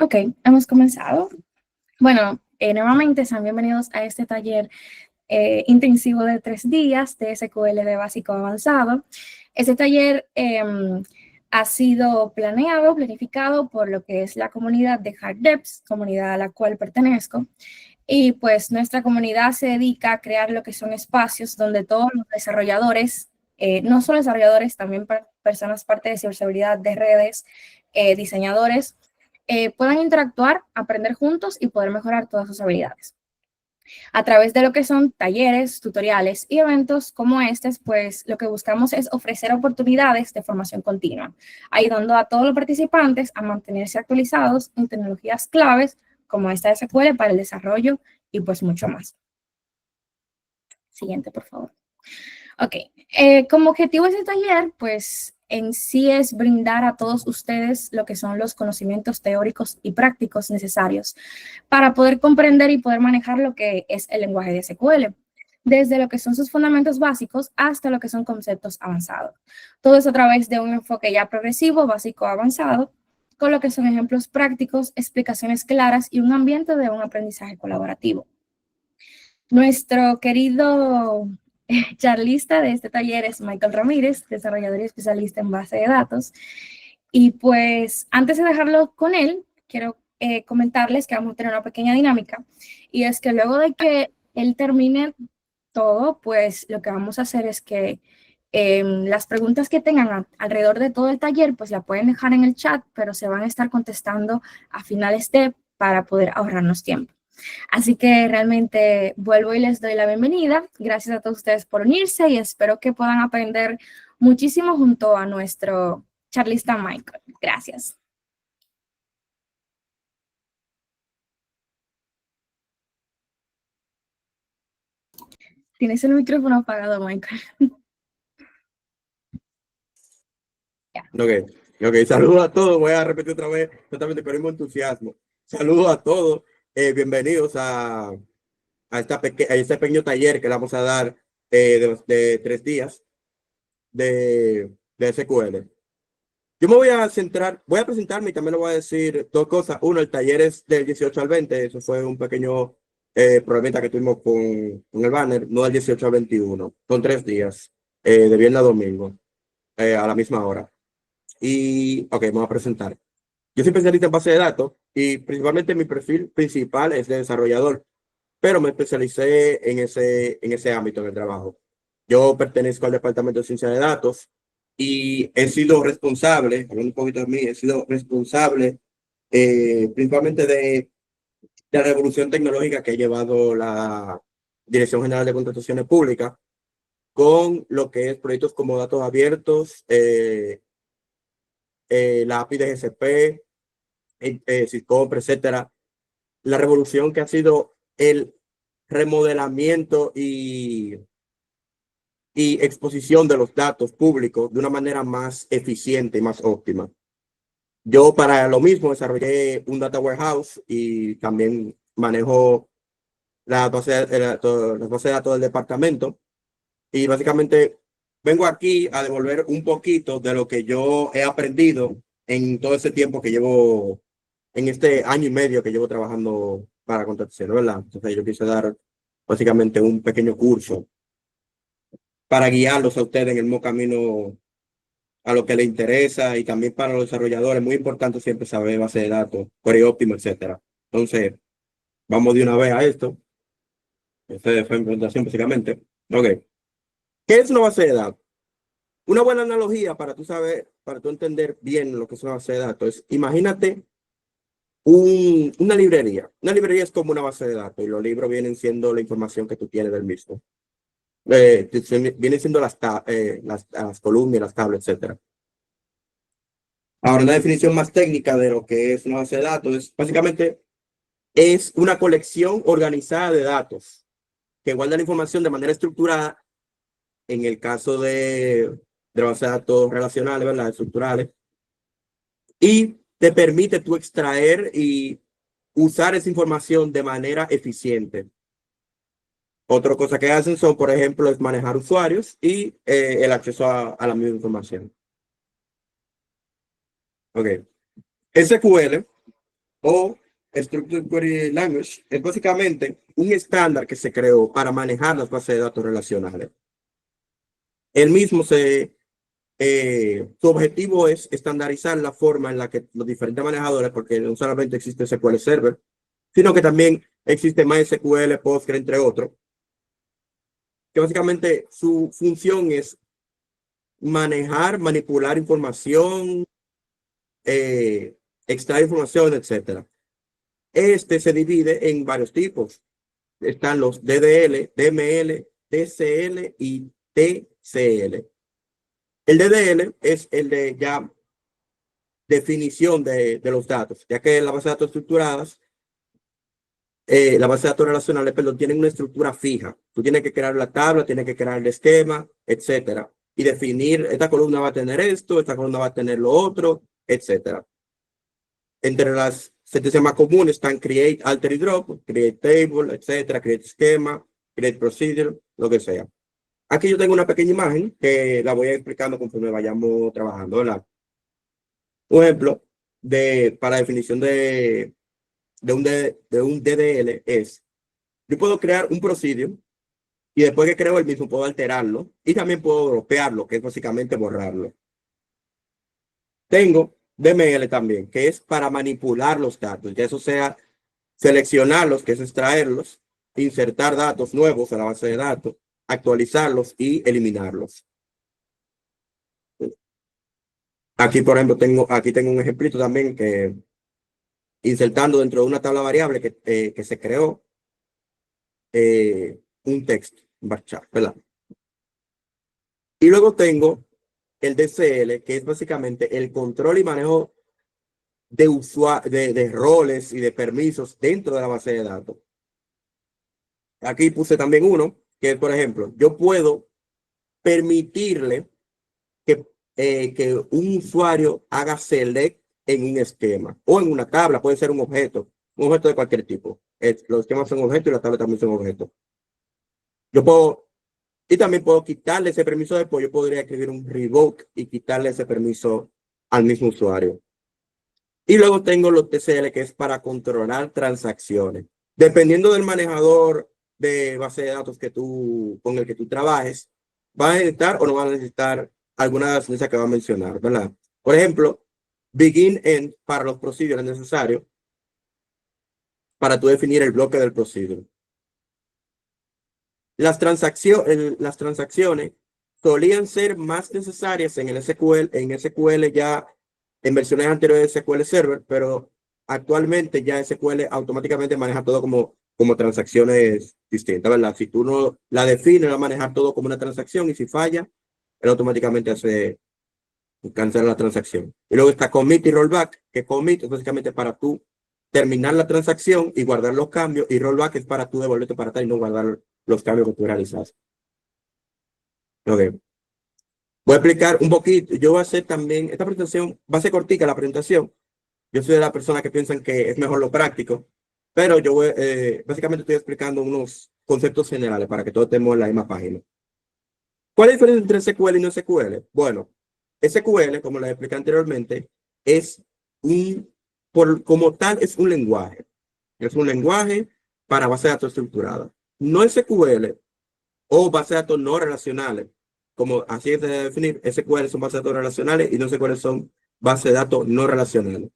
Ok, hemos comenzado. Bueno, nuevamente sean bienvenidos a este taller intensivo de 3 días de SQL de básico avanzado. Este taller ha sido planificado por lo que es la comunidad de HardDevs, comunidad a la cual pertenezco. Y pues nuestra comunidad se dedica a crear lo que son espacios donde todos los desarrolladores, no solo desarrolladores, también personas parte de ciberseguridad de redes, diseñadores, puedan interactuar, aprender juntos y poder mejorar todas sus habilidades. A través de lo que son talleres, tutoriales y eventos como estos, pues lo que buscamos es ofrecer oportunidades de formación continua, ayudando a todos los participantes a mantenerse actualizados en tecnologías claves como esta SQL para el desarrollo y pues mucho más. Siguiente, por favor. Ok, como objetivo de este taller, pues en sí es brindar a todos ustedes lo que son los conocimientos teóricos y prácticos necesarios para poder comprender y poder manejar lo que es el lenguaje de SQL, desde lo que son sus fundamentos básicos hasta lo que son conceptos avanzados. Todo eso a través de un enfoque ya progresivo, básico, avanzado, con lo que son ejemplos prácticos, explicaciones claras y un ambiente de un aprendizaje colaborativo. Nuestro querido charlista de este taller es Michael Ramírez, desarrollador y especialista en base de datos. Y pues antes de dejarlo con él, quiero comentarles que vamos a tener una pequeña dinámica. Y es que luego de que él termine todo, pues lo que vamos a hacer es que las preguntas que tengan alrededor de todo el taller, pues la pueden dejar en el chat, pero se van a estar contestando a finales de para poder ahorrarnos tiempo. Así que realmente vuelvo y les doy la bienvenida. Gracias a todos ustedes por unirse y espero que puedan aprender muchísimo junto a nuestro charlista Michael. Gracias. Tienes el micrófono apagado, Michael. Ok, saludos a todos. Voy a repetir otra vez, totalmente con el mismo entusiasmo. Saludos a todos. Bienvenidos a este pequeño taller que le vamos a dar de 3 días de SQL. Yo me voy a centrar, voy a presentarme y también le voy a decir dos cosas. Uno, el taller es del 18 al 20. Eso fue un pequeño problemita que tuvimos con el banner, no del 18 al 21. Son 3 días, de viernes a domingo, a la misma hora. Y, ok, me voy a presentar. Yo soy especialista en base de datos y principalmente mi perfil principal es de desarrollador, pero me especialicé en ese ámbito del trabajo. Yo pertenezco al departamento de ciencia de datos y he sido responsable, hablando un poquito de mí, he sido responsable principalmente de la revolución tecnológica que ha llevado la Dirección General de Contrataciones Públicas con lo que es proyectos como datos abiertos, la API de GCP, Syscomp, etcétera. La revolución que ha sido el remodelamiento y exposición de los datos públicos de una manera más eficiente y más óptima. Yo para lo mismo desarrollé un data warehouse y también manejo la base de datos del departamento y básicamente vengo aquí a devolver un poquito de lo que yo he aprendido en todo ese tiempo que llevo, en este año y medio que llevo trabajando para contratación, ¿verdad? Entonces yo quise dar básicamente un pequeño curso para guiarlos a ustedes en el mismo camino a lo que les interesa y también para los desarrolladores. Muy importante siempre saber base de datos, query óptimo, etcétera. Entonces, vamos de una vez a esto. Esta fue mi presentación básicamente. Ok. ¿Qué es una base de datos? Una buena analogía para tú saber, para tú entender bien lo que es una base de datos es, imagínate una librería. Una librería es como una base de datos y los libros vienen siendo la información que tú tienes del mismo. Vienen siendo las columnas, las tablas, etcétera. Ahora, una definición más técnica de lo que es una base de datos es básicamente es una colección organizada de datos que guarda la información de manera estructurada en el caso de base de datos relacionales, ¿verdad? Estructurales, y te permite tú extraer y usar esa información de manera eficiente. Otra cosa que hacen son, por ejemplo, es manejar usuarios y el acceso a la misma información. Ok. SQL o Structured Query Language es básicamente un estándar que se creó para manejar las bases de datos relacionales. El mismo su objetivo es estandarizar la forma en la que los diferentes manejadores, porque no solamente existe SQL Server, sino que también existe MySQL, Postgre, entre otros, que básicamente su función es manejar, manipular información, extraer información, etcétera. Este se divide en varios tipos. Están los DDL, DML, TCL y TCL. El DDL es el de ya definición de los datos, ya que las bases de datos estructuradas, la base de datos relacionales, perdón, tienen una estructura fija. Tú tienes que crear la tabla, tienes que crear el esquema, etcétera, y definir, esta columna va a tener esto, esta columna va a tener lo otro, etcétera. Entre las sentencias más comunes están create, alter y drop, create table, etcétera, create schema, create procedure, lo que sea. Aquí yo tengo una pequeña imagen que la voy a ir explicando conforme vayamos trabajando, ¿verdad? Un ejemplo para definición de un DDL es, yo puedo crear un procedure y después que creo el mismo puedo alterarlo y también puedo dropearlo, que es básicamente borrarlo. Tengo DML también, que es para manipular los datos, ya eso sea seleccionarlos, que es extraerlos, insertar datos nuevos a la base de datos, actualizarlos y eliminarlos. Aquí, por ejemplo, aquí tengo un ejemplito también que insertando dentro de una tabla variable que se creó un texto, ¿verdad? Y luego tengo el DCL, que es básicamente el control y manejo de roles y de permisos dentro de la base de datos. Aquí puse también uno, que es, por ejemplo, yo puedo permitirle que un usuario haga select en un esquema o en una tabla, puede ser un objeto de cualquier tipo. Los esquemas son objetos y las tablas también son objetos. Yo puedo, y también puedo quitarle ese permiso después. Yo podría escribir un revoke y quitarle ese permiso al mismo usuario. Y luego tengo los TCL, que es para controlar transacciones. Dependiendo del manejador de base de datos con el que tú trabajes, vas a necesitar o no vas a necesitar alguna de las cosas que va a mencionar, ¿verdad? Por ejemplo, begin end para los procedures necesarios para tú definir el bloque del procedure. Las transacciones solían ser más necesarias en el SQL ya en versiones anteriores de SQL Server, pero actualmente ya SQL automáticamente maneja todo como transacciones distintas, ¿verdad? Si tú no la defines, va a manejar todo como una transacción y si falla, él automáticamente cancela la transacción. Y luego está commit y rollback, que commit es básicamente para tú terminar la transacción y guardar los cambios, y rollback es para tú devolverte para atrás y no guardar los cambios que tú realizaste. Ok. Voy a explicar un poquito. Yo voy a hacer también, esta presentación va a ser cortica la presentación. Yo soy de las personas que piensan que es mejor lo práctico, pero yo básicamente estoy explicando unos conceptos generales para que todos estemos en la misma página. ¿Cuál es la diferencia entre SQL y no SQL? Bueno, SQL, como les expliqué anteriormente, es como tal, es un lenguaje. Es un lenguaje para base de datos estructurada. No SQL o base de datos no relacionales. Como así es de definir, SQL son bases de datos relacionales y no SQL son bases de datos no relacionales.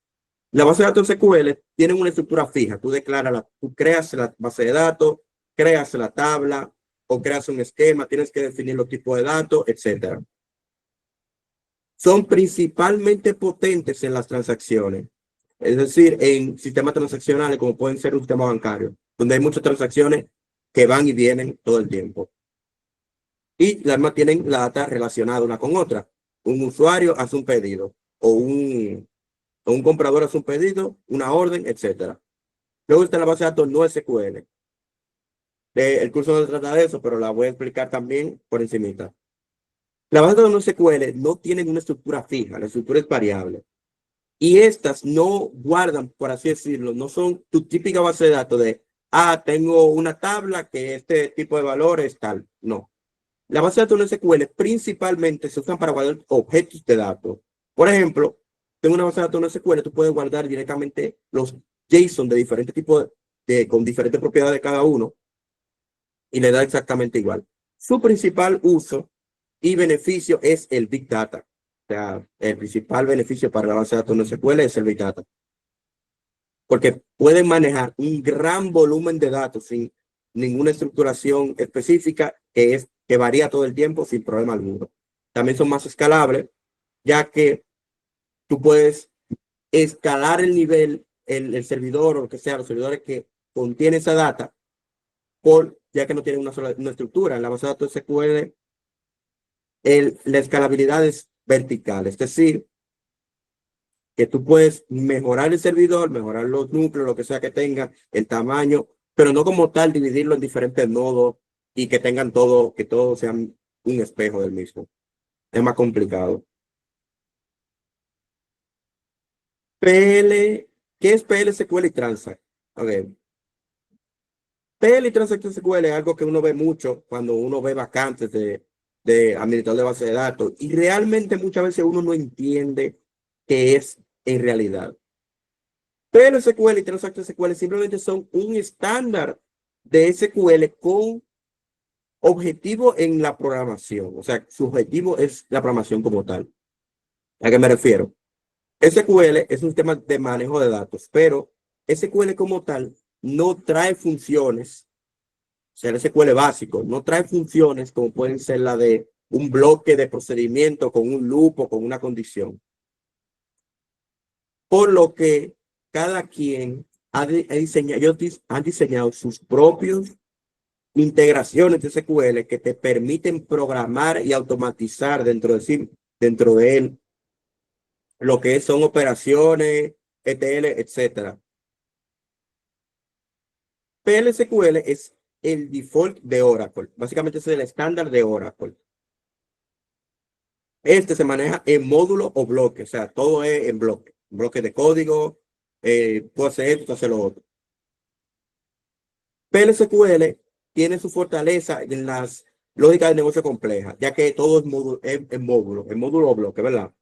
La base de datos SQL tienen una estructura fija. Tú creas la base de datos, creas la tabla o creas un esquema, tienes que definir los tipos de datos, etcétera. Son principalmente potentes en las transacciones, es decir, en sistemas transaccionales como pueden ser un sistema bancario, donde hay muchas transacciones que van y vienen todo el tiempo. Y las demás tienen la data relacionada una con otra. Un usuario hace un pedido o un comprador hace un pedido, una orden, etcétera. Luego está la base de datos no SQL. El curso no trata de eso, pero la voy a explicar también por encimita. La base de datos no SQL no tienen una estructura fija, la estructura es variable. Y estas no guardan, por así decirlo, no son tu típica base de datos tengo una tabla que este tipo de valor es tal. No. La base de datos no SQL principalmente se usan para guardar objetos de datos. Por ejemplo, tengo una base de datos no SQL, tú puedes guardar directamente los JSON de diferentes tipos con diferentes propiedades de cada uno y le da exactamente igual. Su principal uso y beneficio es el Big Data. O sea, el principal beneficio para la base de datos NoSQL es el Big Data. Porque pueden manejar un gran volumen de datos sin ninguna estructuración específica que varía todo el tiempo sin problema alguno. También son más escalables, ya que tú puedes escalar el nivel, el servidor o lo que sea, los servidores que contienen esa data, ya que no tienen una estructura. En la base de datos SQL, la escalabilidad es vertical, es decir, que tú puedes mejorar el servidor, mejorar los núcleos, lo que sea que tenga, el tamaño, pero no como tal dividirlo en diferentes nodos y que tengan todo, que todos sean un espejo del mismo. Es más complicado. PL, ¿qué es PL SQL y Transact? Okay. PL y Transact SQL es algo que uno ve mucho cuando uno ve vacantes de administrador de base de datos y realmente muchas veces uno no entiende qué es en realidad. Pero SQL y Transact SQL simplemente son un estándar de SQL con objetivo en la programación. O sea, su objetivo es la programación como tal. ¿A qué me refiero? SQL es un sistema de manejo de datos, pero SQL como tal no trae funciones. O sea, el SQL básico no trae funciones como pueden ser la de un bloque de procedimiento con un loop o con una condición. Por lo que cada quien han diseñado sus propios integraciones de SQL que te permiten programar y automatizar dentro de él lo que son operaciones, ETL, etcétera. PLSQL es el default de Oracle. Básicamente es el estándar de Oracle. Este se maneja en módulo o bloque, o sea, todo es en bloque. Bloque de código, puedo hacer esto, puedo hacer lo otro. PLSQL tiene su fortaleza en las lógicas de negocio complejas, ya que todo es módulo, en módulo o bloque, ¿verdad?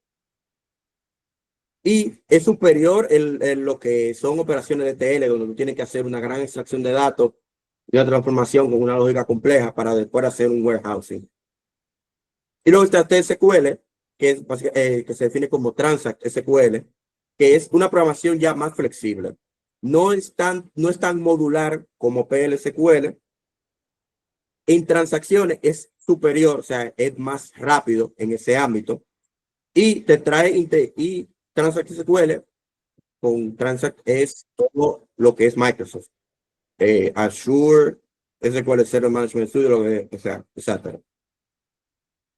Y es superior en lo que son operaciones de TL, donde tú tienes que hacer una gran extracción de datos y una transformación con una lógica compleja para después hacer un warehousing. Y luego está TSQL, que se define como Transact SQL, que es una programación ya más flexible. No es tan modular como PLSQL. En transacciones es superior, o sea, es más rápido en ese ámbito. Y te trae y Transact SQL con Transact es todo lo que es Microsoft. Azure, SQL Server Management Studio, o sea, etcétera.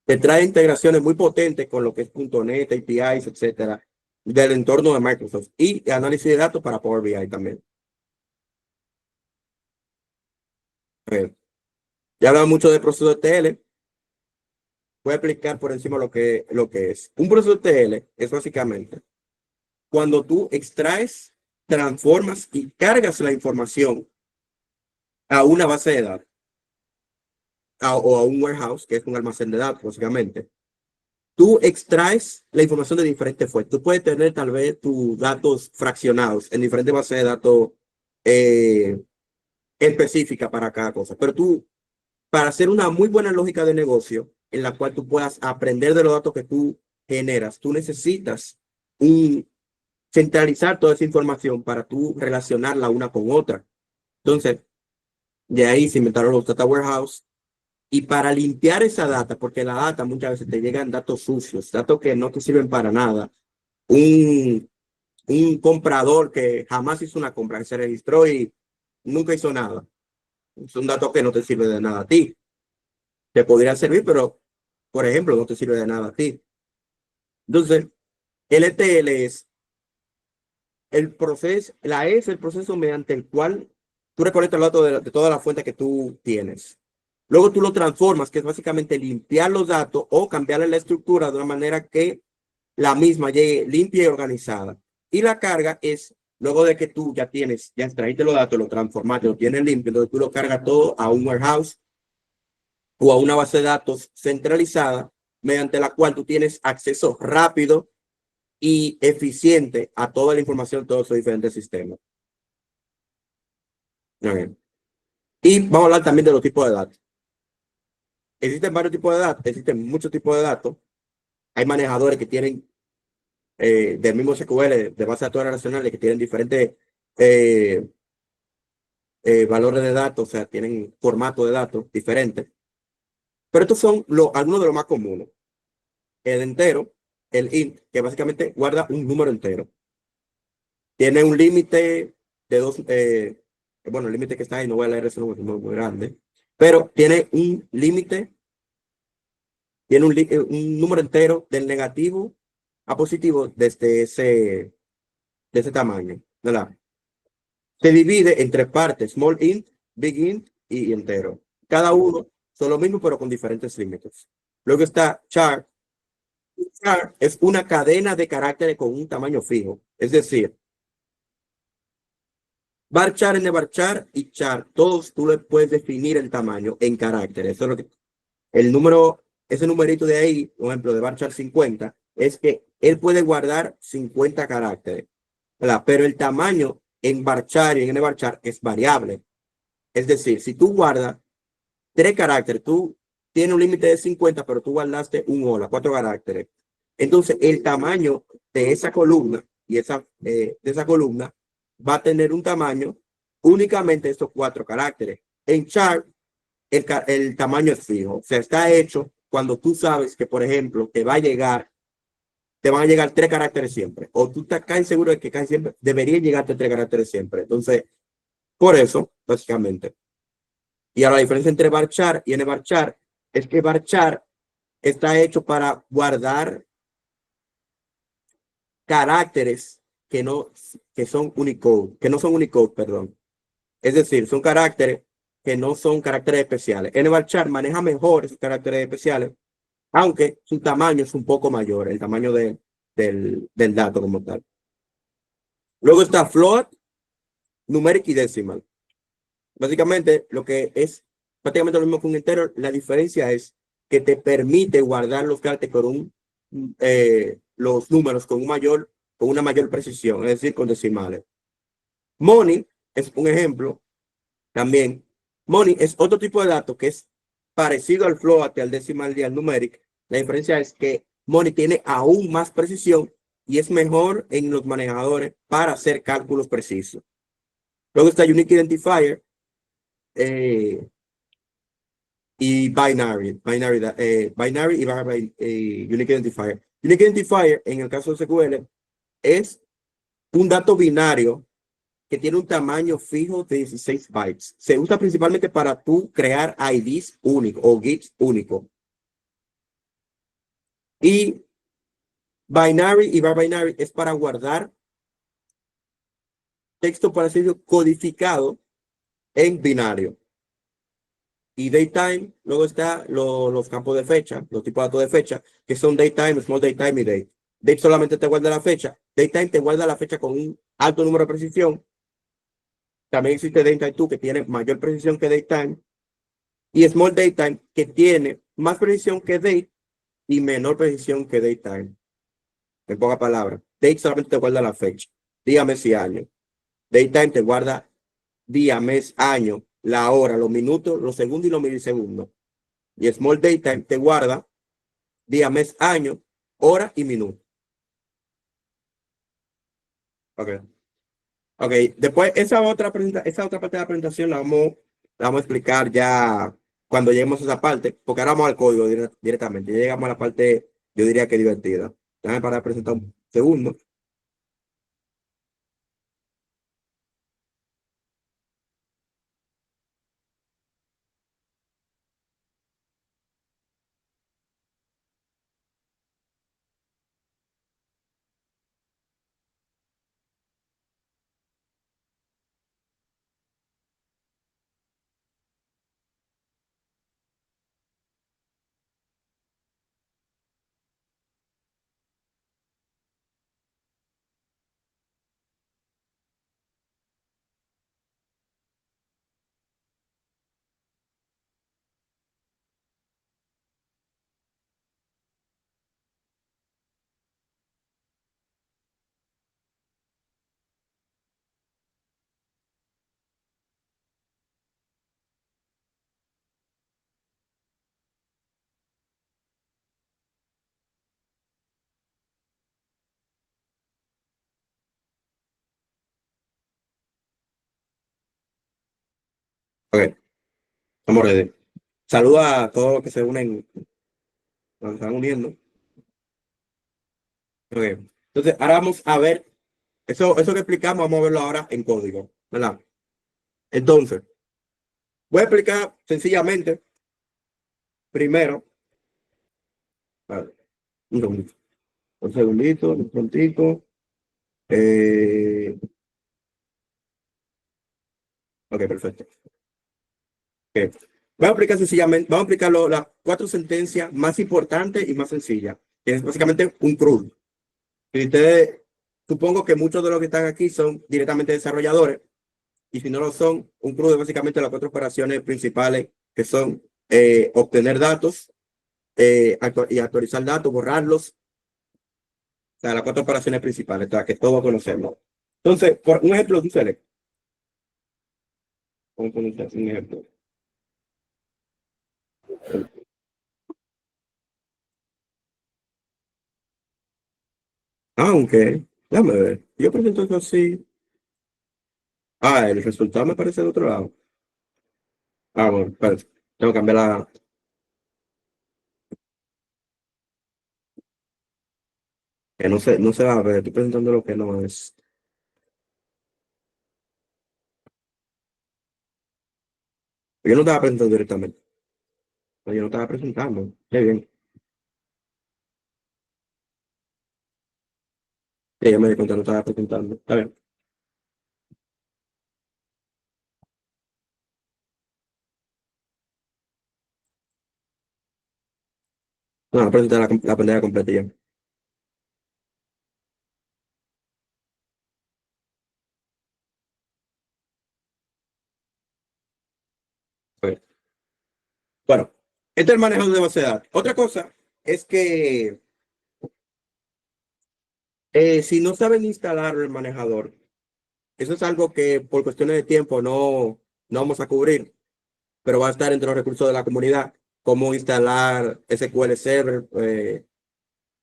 Te trae integraciones muy potentes con lo que es .NET, APIs, etcétera, del entorno de Microsoft y análisis de datos para Power BI también. Ya hablamos mucho del proceso de TL. Voy a explicar por encima lo que es. Un proceso de TL es básicamente cuando tú extraes, transformas y cargas la información a una base de datos o a un warehouse, que es un almacén de datos, básicamente. Tú extraes la información de diferentes fuentes. Tú puedes tener tal vez tus datos fraccionados en diferentes bases de datos específicas para cada cosa. Pero tú, para hacer una muy buena lógica de negocio en la cual tú puedas aprender de los datos que tú generas, tú necesitas centralizar toda esa información para tú relacionarla una con otra. Entonces, de ahí se inventaron los data warehouse. Y para limpiar esa data, porque la data muchas veces te llegan datos sucios, datos que no te sirven para nada. Un comprador que jamás hizo una compra, que se registró y nunca hizo nada. Es un dato que no te sirve de nada a ti. Te podría servir, pero, por ejemplo, no te sirve de nada a ti. Entonces, el ETL es el proceso mediante el cual tú recolectas los datos de toda la fuente que tú tienes. Luego tú lo transformas, que es básicamente limpiar los datos o cambiarle la estructura de una manera que la misma llegue limpia y organizada. Y la carga es, luego de que tú ya extrajiste los datos, lo transformaste, lo tienes limpio, entonces tú lo cargas todo a un warehouse o a una base de datos centralizada, mediante la cual tú tienes acceso rápido y eficiente a toda la información de todos esos diferentes sistemas. Ok. Y vamos a hablar también de los tipos de datos. Existen varios tipos de datos, existen muchos tipos de datos. Hay manejadores que tienen del mismo SQL, de base de datos relacionales, que tienen diferentes eh, valores de datos, o sea, tienen formato de datos diferentes. Pero estos son algunos de los más comunes. El entero, el int, que básicamente guarda un número entero. Tiene un límite de dos, bueno, el límite que está ahí, no voy a leer ese número, es muy grande, pero tiene un número entero del negativo a positivo de ese tamaño, ¿verdad? Se divide en tres partes, small int, big int y entero. Cada uno son lo mismo, pero con diferentes límites. Luego está char. Char es una cadena de caracteres con un tamaño fijo. Es decir, varchar, varchar y char, todos tú le puedes definir el tamaño en caracteres. Eso es lo que el número, ese numerito de ahí, por ejemplo, de varchar 50, es que él puede guardar 50 caracteres, ¿verdad? Pero el tamaño en varchar y en varchar es variable. Es decir, si tú guardas tres caracteres, tú tienes un límite de 50, pero tú guardaste un hola, cuatro caracteres. Entonces, el tamaño de esa columna y de esa columna va a tener un tamaño únicamente de estos cuatro caracteres. En char, el tamaño es fijo. O sea, está hecho cuando tú sabes que, por ejemplo, te van a llegar tres caracteres siempre. O tú estás casi seguro de que casi siempre deberían llegarte tres caracteres siempre. Entonces, por eso, básicamente. Y ahora la diferencia entre varchar y nvarchar es que varchar está hecho para guardar caracteres que no, que son Unicode, que no son Unicode, perdón. Es decir, son caracteres que no son caracteres especiales. Nvarchar maneja mejor esos caracteres especiales, aunque su tamaño es un poco mayor, el tamaño del dato como tal. Luego está float, numeric y decimal. Básicamente, lo que es prácticamente lo mismo que un entero, la diferencia es que te permite guardar los caracteres los números con una mayor precisión, es decir, con decimales. Money es un ejemplo también. Money es otro tipo de dato que es parecido al float, al decimal y al numeric. La diferencia es que Money tiene aún más precisión y es mejor en los manejadores para hacer cálculos precisos. Luego está Unique Identifier, eh, y binary y unique identifier. Unique identifier, en el caso de SQL, es un dato binario que tiene un tamaño fijo de 16 bytes. Se usa principalmente para tú crear IDs únicos o GIFs únicos. Y binary y binary es para guardar texto, para decirlo, codificado en binario. Y datetime, luego está los campos de fecha, los tipos de datos de fecha, que son datetime, small datetime y date. Date solamente te guarda la fecha. Datetime te guarda la fecha con un alto número de precisión. También existe datetime 2 que tiene mayor precisión que datetime. Y small datetime que tiene más precisión que date y menor precisión que datetime. En pocas palabras, date solamente te guarda la fecha, día, mes y año. Datetime te guarda día, mes, año, la hora, los minutos, los segundos y los milisegundos. Y small datetime te guarda día, mes, año, hora y minuto. Ok. Ok. Después, esa otra parte de la presentación la vamos a explicar ya cuando lleguemos a esa parte, porque ahora vamos al código directamente. Ya llegamos a la parte, yo diría que divertida. Déjame para presentar un segundo. Ok, estamos ready. Saluda a todos los que se unen, los que están uniendo. Ok. Entonces, ahora vamos a ver, eso que explicamos, vamos a verlo ahora en código, ¿verdad? Entonces, voy a explicar sencillamente, primero, a ver, un segundito, un prontito. Ok, perfecto. Ok. Voy a aplicar sencillamente, vamos a aplicar las cuatro sentencias más importantes y más sencillas, que es básicamente un CRUD. Y ustedes, supongo que muchos de los que están aquí son directamente desarrolladores, y si no lo son, un CRUD es básicamente las cuatro operaciones principales que son obtener datos y actualizar datos, borrarlos, o sea, las cuatro operaciones principales, o sea, que todos conocemos. Entonces, por un ejemplo de un select, vamos a poner un ejemplo. Aunque, déjame ver, yo presento eso así. Ah, el resultado me parece de otro lado. Ah, bueno, espérate, tengo que cambiar la. Que no se va a ver, estoy presentando lo que no es. Yo no estaba presentando directamente. No, yo no estaba presentando. Qué bien. Sí, ya me di cuenta, no estaba presentando. Está bien. No, presentar la pantalla completa ya. Ok. Bueno, este es el manejo de base de datos. Otra cosa es que si no saben instalar el manejador, eso es algo que por cuestiones de tiempo no vamos a cubrir, pero va a estar entre los recursos de la comunidad. Cómo instalar SQL Server,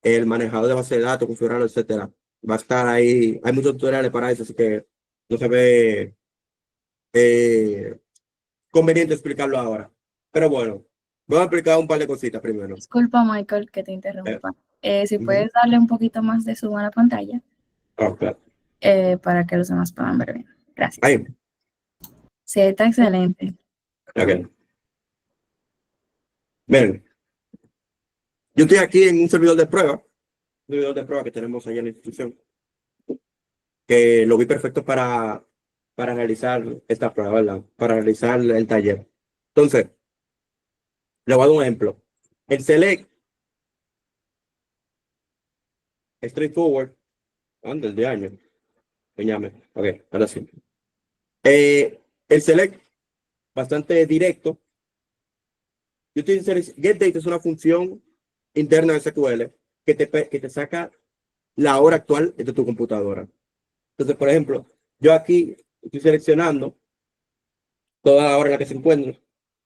el manejador de base de datos, configurarlo, etcétera. Va a estar ahí. Hay muchos tutoriales para eso, así que no se ve eh, conveniente explicarlo ahora. Pero bueno, voy a explicar un par de cositas primero. Disculpa, Michael, que te Eh, interrumpa. Si Ujú. puedes darle un poquito más de zoom a la pantalla Ah, claro. para que los demás puedan ver bien. Gracias. Ahí, Sí, está excelente. ok. Miren, yo estoy aquí en un servidor de prueba que tenemos allá en la institución, que lo vi perfecto para realizar esta prueba, ¿verdad? Para realizar el taller. Entonces, le voy a dar un ejemplo. El select, straightforward, antes de año. Llame. Ok, ahora sí. El select, bastante directo. Yo estoy getDate es una función interna de SQL que te saca la hora actual de tu computadora. Entonces, por ejemplo, yo aquí estoy seleccionando toda la hora en la que se encuentra.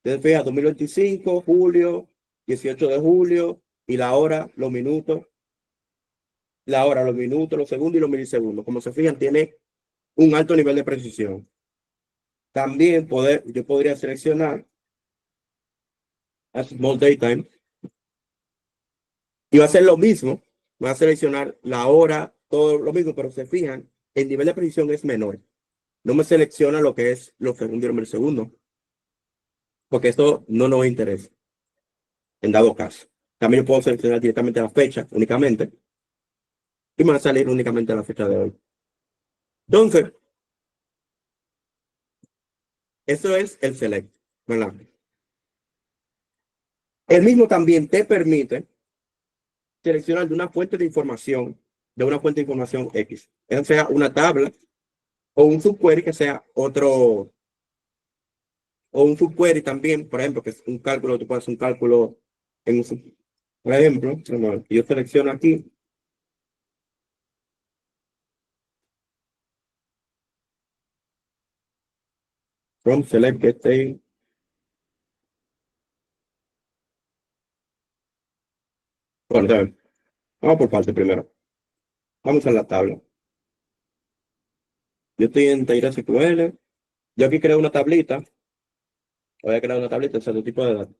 Entonces, fija, 2025, julio, 18 de julio, y la hora, los minutos, los segundos y los milisegundos. Como se fijan, tiene un alto nivel de precisión. También yo podría seleccionar a Small Daytime y va a ser lo mismo. Va a seleccionar la hora, todo lo mismo, pero se fijan, el nivel de precisión es menor. No me selecciona lo que es los segundos y los milisegundos, porque esto no nos interesa en dado caso. También yo puedo seleccionar directamente la fecha únicamente y me va a salir únicamente la fecha de hoy. Entonces, eso es el select, ¿verdad? El mismo también te permite seleccionar de una fuente de información X, ya sea una tabla o un subquery que sea otro, o un subquery también, por ejemplo, que es un cálculo, tú puedes hacer un cálculo en un por ejemplo, yo selecciono aquí, from select get date. Bueno, vamos por parte primero. Vamos a la tabla. Yo estoy en Taller SQL. Yo aquí creo una tablita Voy a crear una tablita de cierto tipo de datos.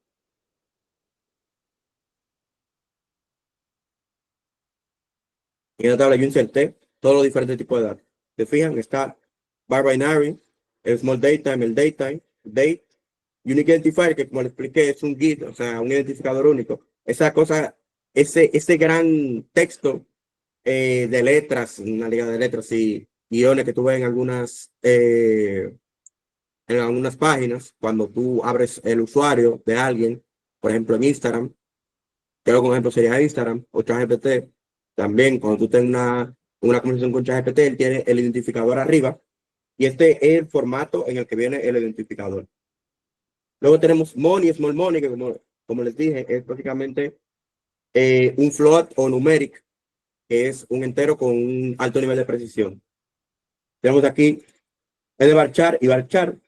En la tabla yo inserté todos los diferentes tipos de datos. ¿Se fijan? Está bar binary, el small datetime, el datetime, date, unique identifier, que como le expliqué es un GIT, o sea, un identificador único. Esa cosa, ese gran texto de letras, una liga de letras y guiones que tú ves en algunas páginas, cuando tú abres el usuario de alguien, por ejemplo en Instagram, creo que un ejemplo sería Instagram o ChatGPT. También cuando tú tengas una conversación con ChatGPT, él tiene el identificador arriba y este es el formato en el que viene el identificador. Luego tenemos money, small money, que como les dije, es prácticamente un float o numeric, que es un entero con un alto nivel de precisión. Tenemos aquí el de varchar y varchar,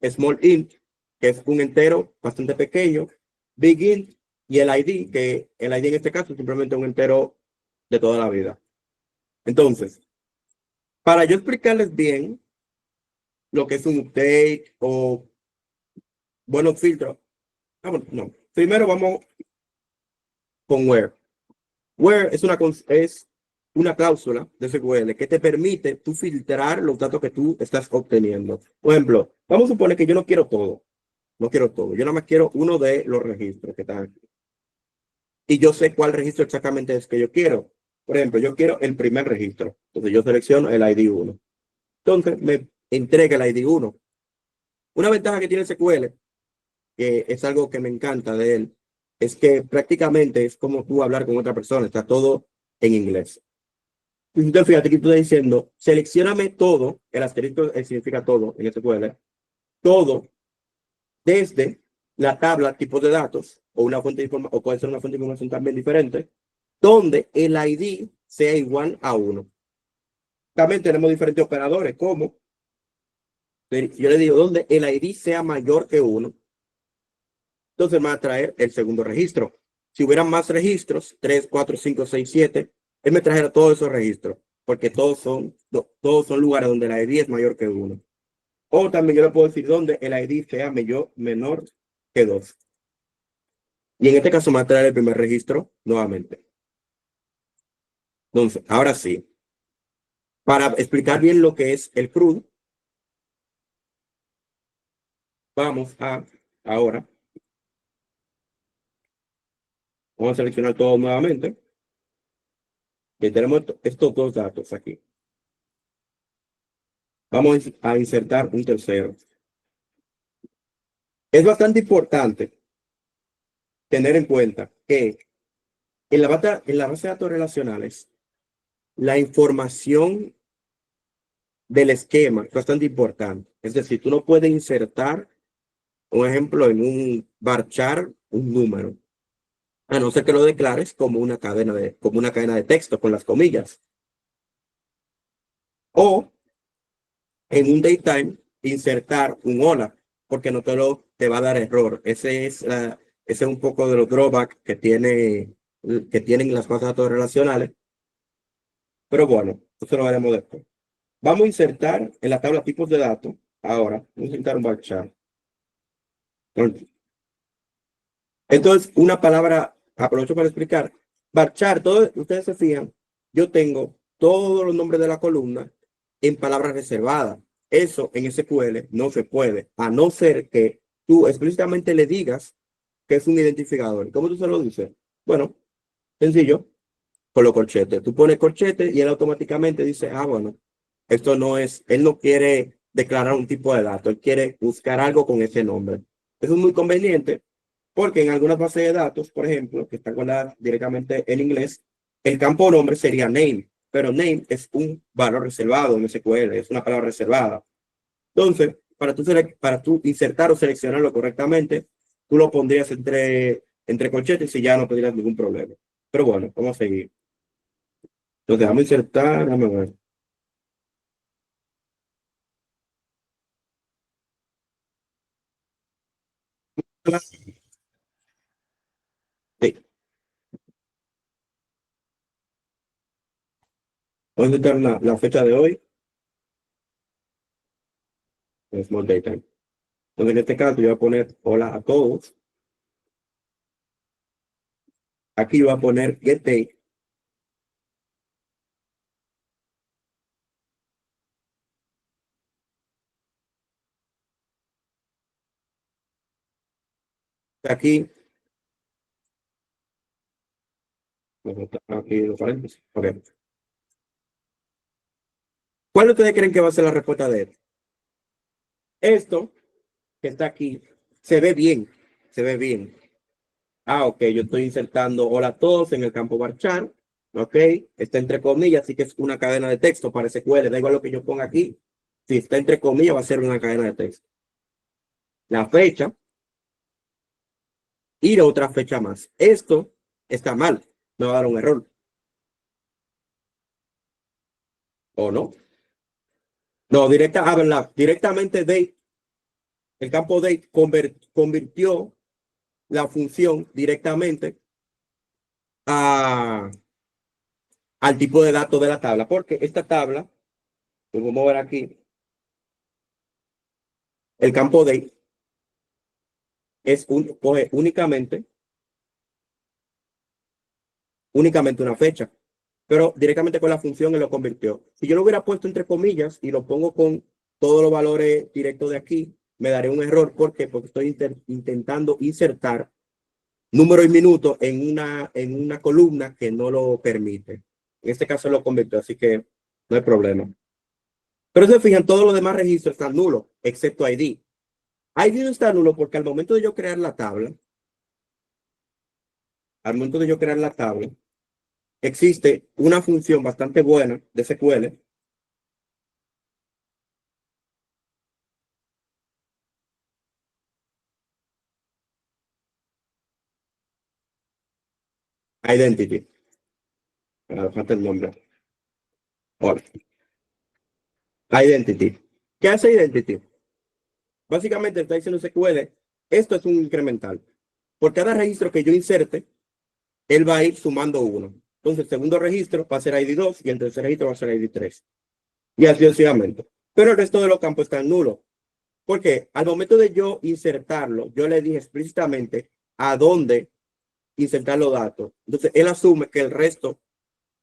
small int, que es un entero bastante pequeño, big int y el ID, que el ID en este caso es simplemente un entero de toda la vida. Entonces, para yo explicarles bien lo que es un update o buenos filtros, no. Primero vamos con where. Where es una cláusula de SQL que te permite tú filtrar los datos que tú estás obteniendo. Por ejemplo, vamos a suponer que yo no quiero todo. No quiero todo. Yo nada más quiero uno de los registros que están aquí. Y yo sé cuál registro exactamente es que yo quiero. Por ejemplo, yo quiero el primer registro. Entonces yo selecciono el ID 1. Entonces me entrega el ID 1. Una ventaja que tiene SQL, que es algo que me encanta de él, es que prácticamente es como tú hablar con otra persona. Está todo en inglés. Entonces, fíjate que tú estás diciendo, seleccioname todo, el asterisco significa todo en SQL, todo desde la tabla tipos de datos o una fuente de información, o puede ser una fuente de información también diferente, donde el ID sea igual a 1. También tenemos diferentes operadores, como yo le digo, donde el ID sea mayor que 1, entonces me va a traer el segundo registro. Si hubieran más registros, 3, 4, 5, 6, 7, él me trajera todos esos registros, porque todos son lugares donde el ID es mayor que 1. O también yo le puedo decir donde el ID sea menor que 2. Y en este caso me va a traer el primer registro nuevamente. Entonces, ahora sí, para explicar bien lo que es el CRUD, ahora, vamos a seleccionar todo nuevamente. Y tenemos estos dos datos aquí. Vamos a insertar un tercero. Es bastante importante tener en cuenta que en la base de datos relacionales, la información del esquema es bastante importante. Es decir, tú no puedes insertar, un ejemplo, en un varchar un número, a no ser que lo declares como una cadena de texto con las comillas. O en un datetime insertar un hola, porque no te va a dar error. Ese es un poco de los drawbacks que tienen las bases de datos relacionales. Pero bueno, eso lo veremos después. Vamos a insertar en la tabla tipos de datos. Ahora, vamos a insertar un varchar. Entonces, una palabra, aprovecho para explicar. Varchar, ustedes se fijan, yo tengo todos los nombres de la columna en palabras reservadas. Eso en SQL no se puede, a no ser que tú explícitamente le digas que es un identificador. ¿Cómo tú se lo dices? Bueno, sencillo, con los corchetes. Tú pones corchetes y él automáticamente dice, bueno, esto no es, él no quiere declarar un tipo de dato, él quiere buscar algo con ese nombre. Eso es muy conveniente porque en algunas bases de datos, por ejemplo, que están guardadas directamente en inglés, el campo nombre sería name, pero name es un valor reservado en SQL, es una palabra reservada. Entonces, para tú insertar o seleccionarlo correctamente, tú lo pondrías entre corchetes y ya no tendrías ningún problema. Pero bueno, vamos a seguir. Entonces, vamos a insertar, déjame ver. Sí, vamos a insertar la fecha de hoy, es small data. Entonces, en este caso, yo voy a poner hola a todos. Aquí voy a poner get date. Aquí, aquí los paréntesis. Ok. ¿Cuál de ustedes creen que va a ser la respuesta de esto? Esto que está aquí se ve bien, se ve bien. Ah, ok, yo estoy insertando hola a todos en el campo varchar. Ok, está entre comillas, así que es una cadena de texto para SQL. Da igual lo que yo ponga aquí. Si está entre comillas, va a ser una cadena de texto. La fecha y la otra fecha más. Esto está mal, me va a dar un error. ¿O no? No, directamente date, el campo date convirtió la función directamente a, al tipo de datos de la tabla, porque esta tabla, vamos a ver aquí, el campo date coge únicamente una fecha, pero directamente con la función él lo convirtió. Si yo lo hubiera puesto entre comillas y lo pongo con todos los valores directos de aquí, me daré un error. ¿Por qué? Porque estoy intentando insertar número y minuto en una columna que no lo permite. En este caso lo convirtió, así que no hay problema. Pero se fijan, todos los demás registros están nulos, excepto ID. ID no está nulo porque al momento de yo crear la tabla, existe una función bastante buena de SQL. Identity. Falta el nombre. Ahora, Identity. ¿Qué hace Identity? Básicamente está diciendo SQL, esto es un incremental. Por cada registro que yo inserte, él va a ir sumando uno. Entonces, el segundo registro va a ser ID2 y el tercer registro va a ser ID3. Y así sucesivamente. Pero el resto de los campos están nulos. Porque al momento de yo insertarlo, yo le dije explícitamente a dónde insertar los datos. Entonces, él asume que el resto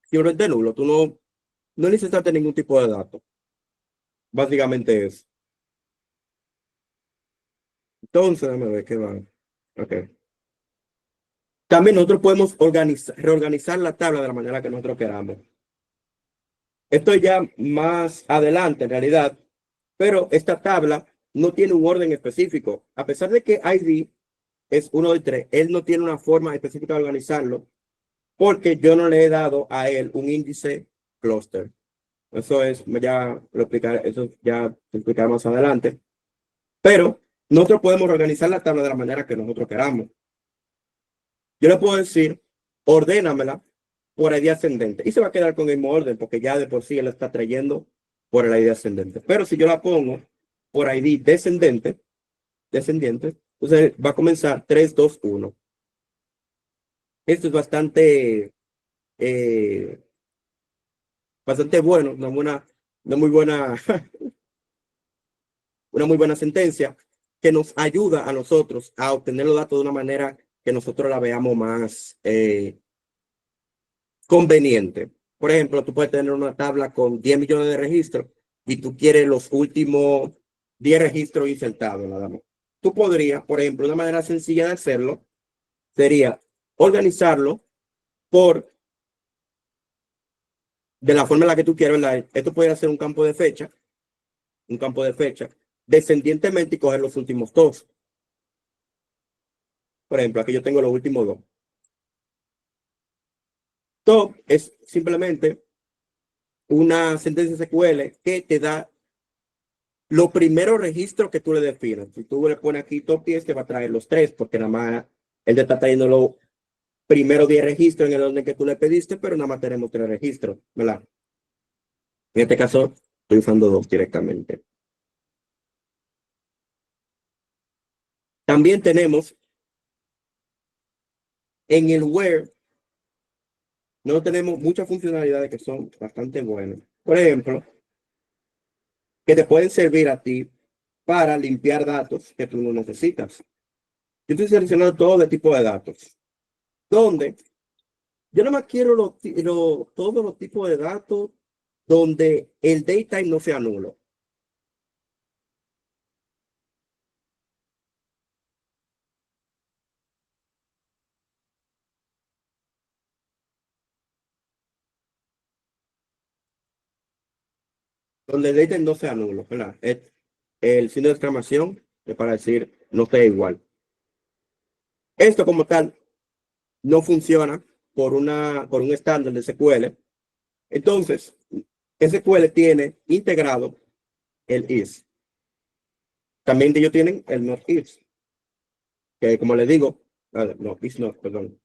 simplemente es nulo. Tú no necesitas ningún tipo de datos. Básicamente es. Entonces, déjame ver qué va. Ok. También nosotros podemos reorganizar la tabla de la manera que nosotros queramos. Esto ya más adelante en realidad, pero esta tabla no tiene un orden específico. A pesar de que ID es uno de tres, él no tiene una forma específica de organizarlo porque yo no le he dado a él un índice cluster. Eso es, ya lo explicaré, eso ya lo explicaré más adelante. Pero nosotros podemos organizar la tabla de la manera que nosotros queramos. Yo le puedo decir, ordénamela por ID ascendente y se va a quedar con el mismo orden porque ya de por sí él está trayendo por el ID ascendente. Pero si yo la pongo por ID descendiente, entonces va a comenzar 3, 2, 1. Esto es eh, bastante bueno, una muy buena, una muy buena sentencia que nos ayuda a nosotros a obtener los datos de una manera que nosotros la veamos más conveniente. Por ejemplo, tú puedes tener una tabla con 10 millones de registros y tú quieres los últimos 10 registros insertados, nada más. Tú podrías, por ejemplo, una manera sencilla de hacerlo sería organizarlo por, de la forma en la que tú quieras, ¿verdad? Esto puede ser un campo de fecha, descendientemente y coger los últimos dos. Por ejemplo, aquí yo tengo los últimos dos. Top es simplemente una sentencia SQL que te da los primeros registros que tú le definas. Si tú le pones aquí top 10, te va a traer los tres, porque nada más él te está trayendo los primeros 10 registros en el orden que tú le pediste, pero nada más tenemos 3 registros, ¿verdad? En este caso, estoy usando 2 directamente. También tenemos en el where, no tenemos muchas funcionalidades que son bastante buenas. Por ejemplo, que te pueden servir a ti para limpiar datos que tú no necesitas. Yo estoy seleccionando todo de tipo de datos, donde yo nada más quiero todos los tipos de datos donde el datetime no sea nulo. Donde el datetime no sea nulo, ¿verdad? El signo de exclamación es para decir no sea igual. Esto como tal no funciona por un estándar de SQL. Entonces, SQL tiene integrado el is. También ellos tienen el not is, que como les digo, no, is not, perdón,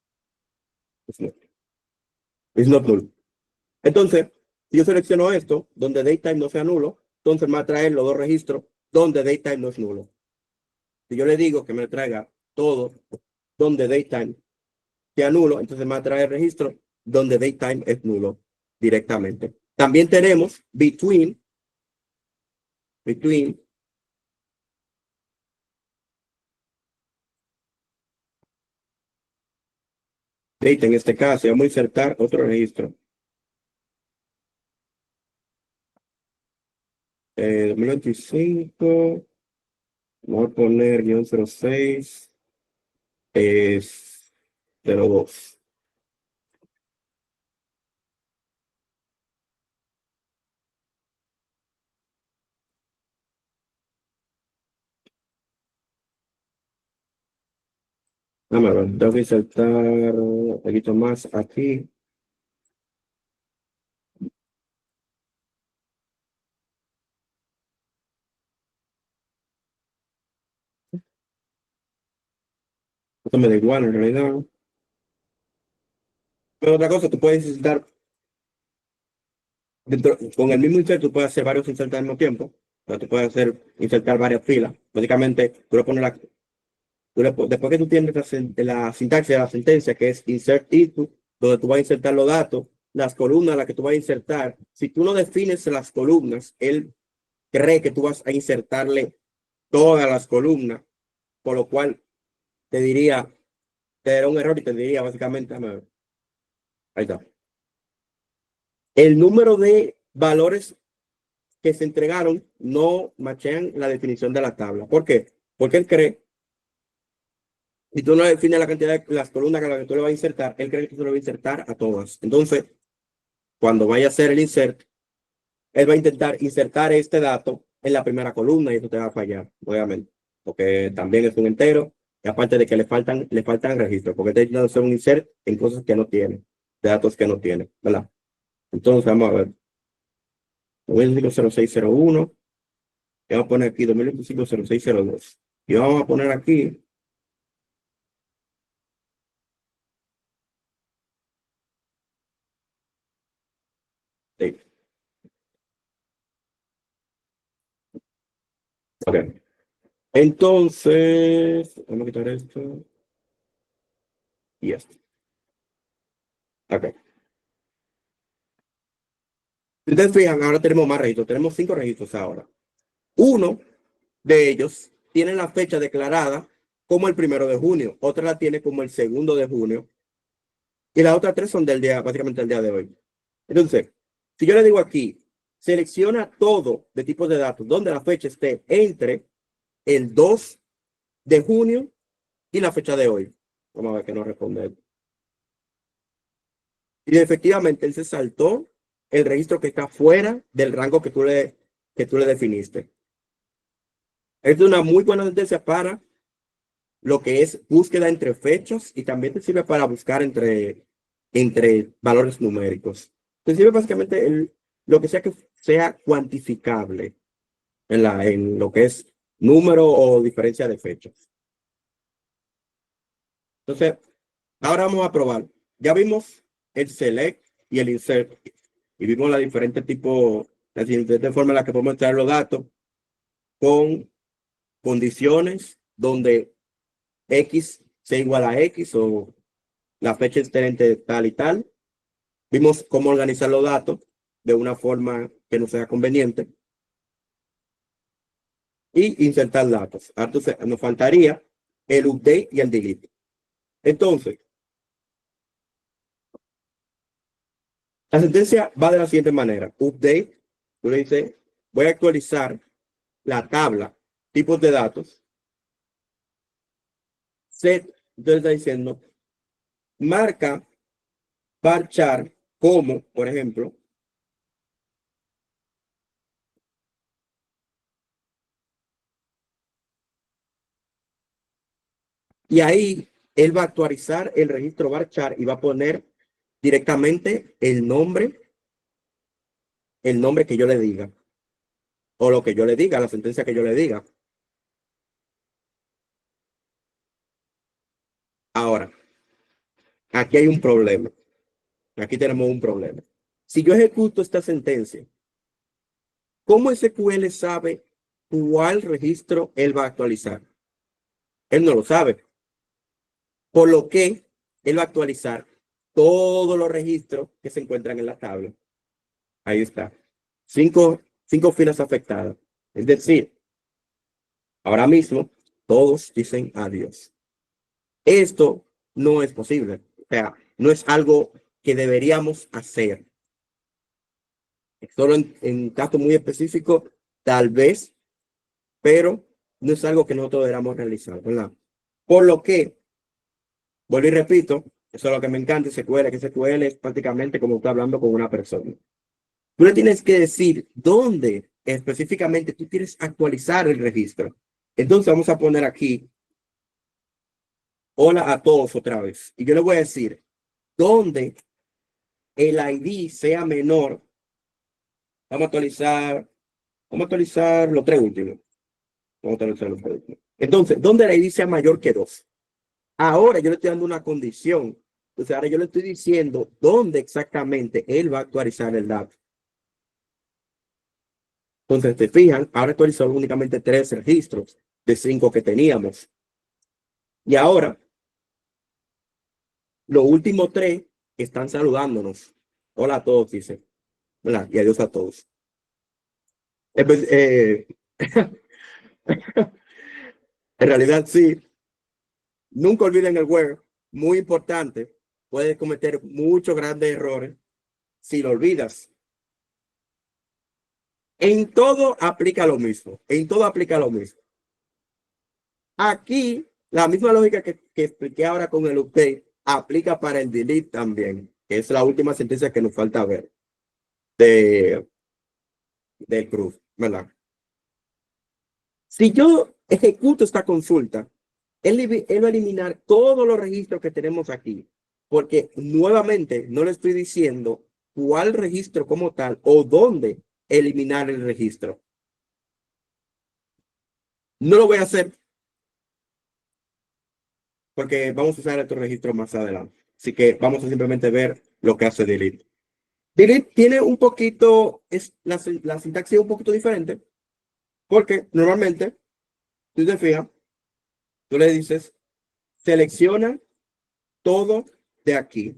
is not null. Entonces, si yo selecciono esto, donde datetime no sea nulo, entonces me va a traer los dos registros donde datetime no es nulo. Si yo le digo que me traiga todo donde datetime sea nulo, entonces me va a traer el registro donde datetime es nulo directamente. También tenemos between date en este caso, vamos a insertar otro registro. 2025, voy a poner -06, es 02. Vamos a ver, tengo que insertar un poquito más aquí. Esto me da igual en realidad. Pero otra cosa, tú puedes insertar con el mismo insert, tú puedes hacer varios insertos al mismo tiempo. O sea, tú puedes insertar varias filas. Básicamente, tú le pones después que tú tienes la sintaxis de la sentencia, que es insert into, donde tú vas a insertar los datos, las columnas a las que tú vas a insertar. Si tú no defines las columnas, él cree que tú vas a insertarle todas las columnas, por lo cual te daría un error y te diría básicamente, ahí está. El número de valores que se entregaron no machean la definición de la tabla. ¿Por qué? Porque él cree, si tú no defines la cantidad de las columnas a las que tú le vas a insertar, él cree que tú le vas a insertar a todas. Entonces, cuando vaya a hacer el insert, él va a intentar insertar este dato en la primera columna y eso te va a fallar, obviamente, porque también es un entero y aparte de que le faltan registros, porque está intentando hacer un insert en cosas que no tiene, de datos que no tiene, ¿verdad? Entonces, vamos a ver. 2005-0601, y vamos a poner aquí 2025-0602. Y vamos a poner aquí sí. Ok. Entonces, vamos a quitar esto y esto. Ok. Si ustedes fijan, ahora tenemos más registros. Tenemos 5 registros ahora. Uno de ellos tiene la fecha declarada como el 1 de junio. Otra la tiene como el 2 de junio. Y las otras 3 son del día, básicamente el día de hoy. Entonces, si yo le digo aquí, selecciona todo de tipos de datos donde la fecha esté entre el 2 de junio y la fecha de hoy. Vamos a ver que nos responde. Y efectivamente él se saltó el registro que está fuera del rango que tú le definiste. Es una muy buena tendencia para lo que es búsqueda entre fechas y también te sirve para buscar entre valores numéricos. Te sirve básicamente lo que sea cuantificable en lo que es número o diferencia de fechas. Entonces, ahora vamos a probar. Ya vimos el select y el insert y vimos las diferentes formas en las que podemos extraer los datos con condiciones donde X sea igual a X o la fecha esté entre tal y tal. Vimos cómo organizar los datos de una forma que no sea conveniente. y insertar datos. Entonces, nos faltaría el update y el delete. Entonces, la sentencia va de la siguiente manera. Update, tú le dices, voy a actualizar la tabla, tipos de datos. Set, entonces está diciendo, marca varchar como, por ejemplo, y ahí él va a actualizar el registro varchar y va a poner directamente el nombre que yo le diga, o lo que yo le diga, la sentencia que yo le diga. Ahora, aquí hay un problema. Aquí tenemos un problema. Si yo ejecuto esta sentencia, ¿cómo SQL sabe cuál registro él va a actualizar? Él no lo sabe. Por lo que él va a actualizar todos los registros que se encuentran en la tabla. Ahí está. Cinco filas afectadas. Es decir, ahora mismo todos dicen adiós. Esto no es posible. O sea, no es algo que deberíamos hacer. Solo en caso muy específico, tal vez, pero no es algo que nosotros deberíamos realizar, ¿verdad? Por lo que, vuelvo y repito, eso es lo que me encanta, SQL, que SQL es prácticamente como estar hablando con una persona. Tú le tienes que decir dónde específicamente tú quieres actualizar el registro. Entonces vamos a poner aquí, hola a todos otra vez. Y yo le voy a decir, dónde el ID sea menor, vamos a actualizar los tres últimos. Vamos a actualizar los tres últimos. Entonces, ¿dónde el ID sea mayor que 2? Ahora yo le estoy dando una condición. Entonces, ahora yo le estoy diciendo dónde exactamente él va a actualizar el dato. Entonces, te fijan, ahora actualizó únicamente 3 registros de 5 que teníamos. Y ahora, los últimos 3 están saludándonos. Hola a todos, dice. Hola, y adiós a todos. En realidad, sí. Nunca olviden el where. Muy importante. Puedes cometer muchos grandes errores si lo olvidas. En todo aplica lo mismo. En todo aplica lo mismo. Aquí, la misma lógica que expliqué ahora con el update aplica para el delete también, que es la última sentencia que nos falta ver de, del proof, ¿verdad? Si yo ejecuto esta consulta, él va a eliminar todos los registros que tenemos aquí, porque nuevamente no le estoy diciendo cuál registro como tal o dónde eliminar el registro. No lo voy a hacer porque vamos a usar estos registros más adelante. Así que vamos a simplemente ver lo que hace delete. Delete tiene un poquito, la sintaxis es un poquito diferente, porque normalmente, tú te fijas, tú le dices, selecciona todo de aquí.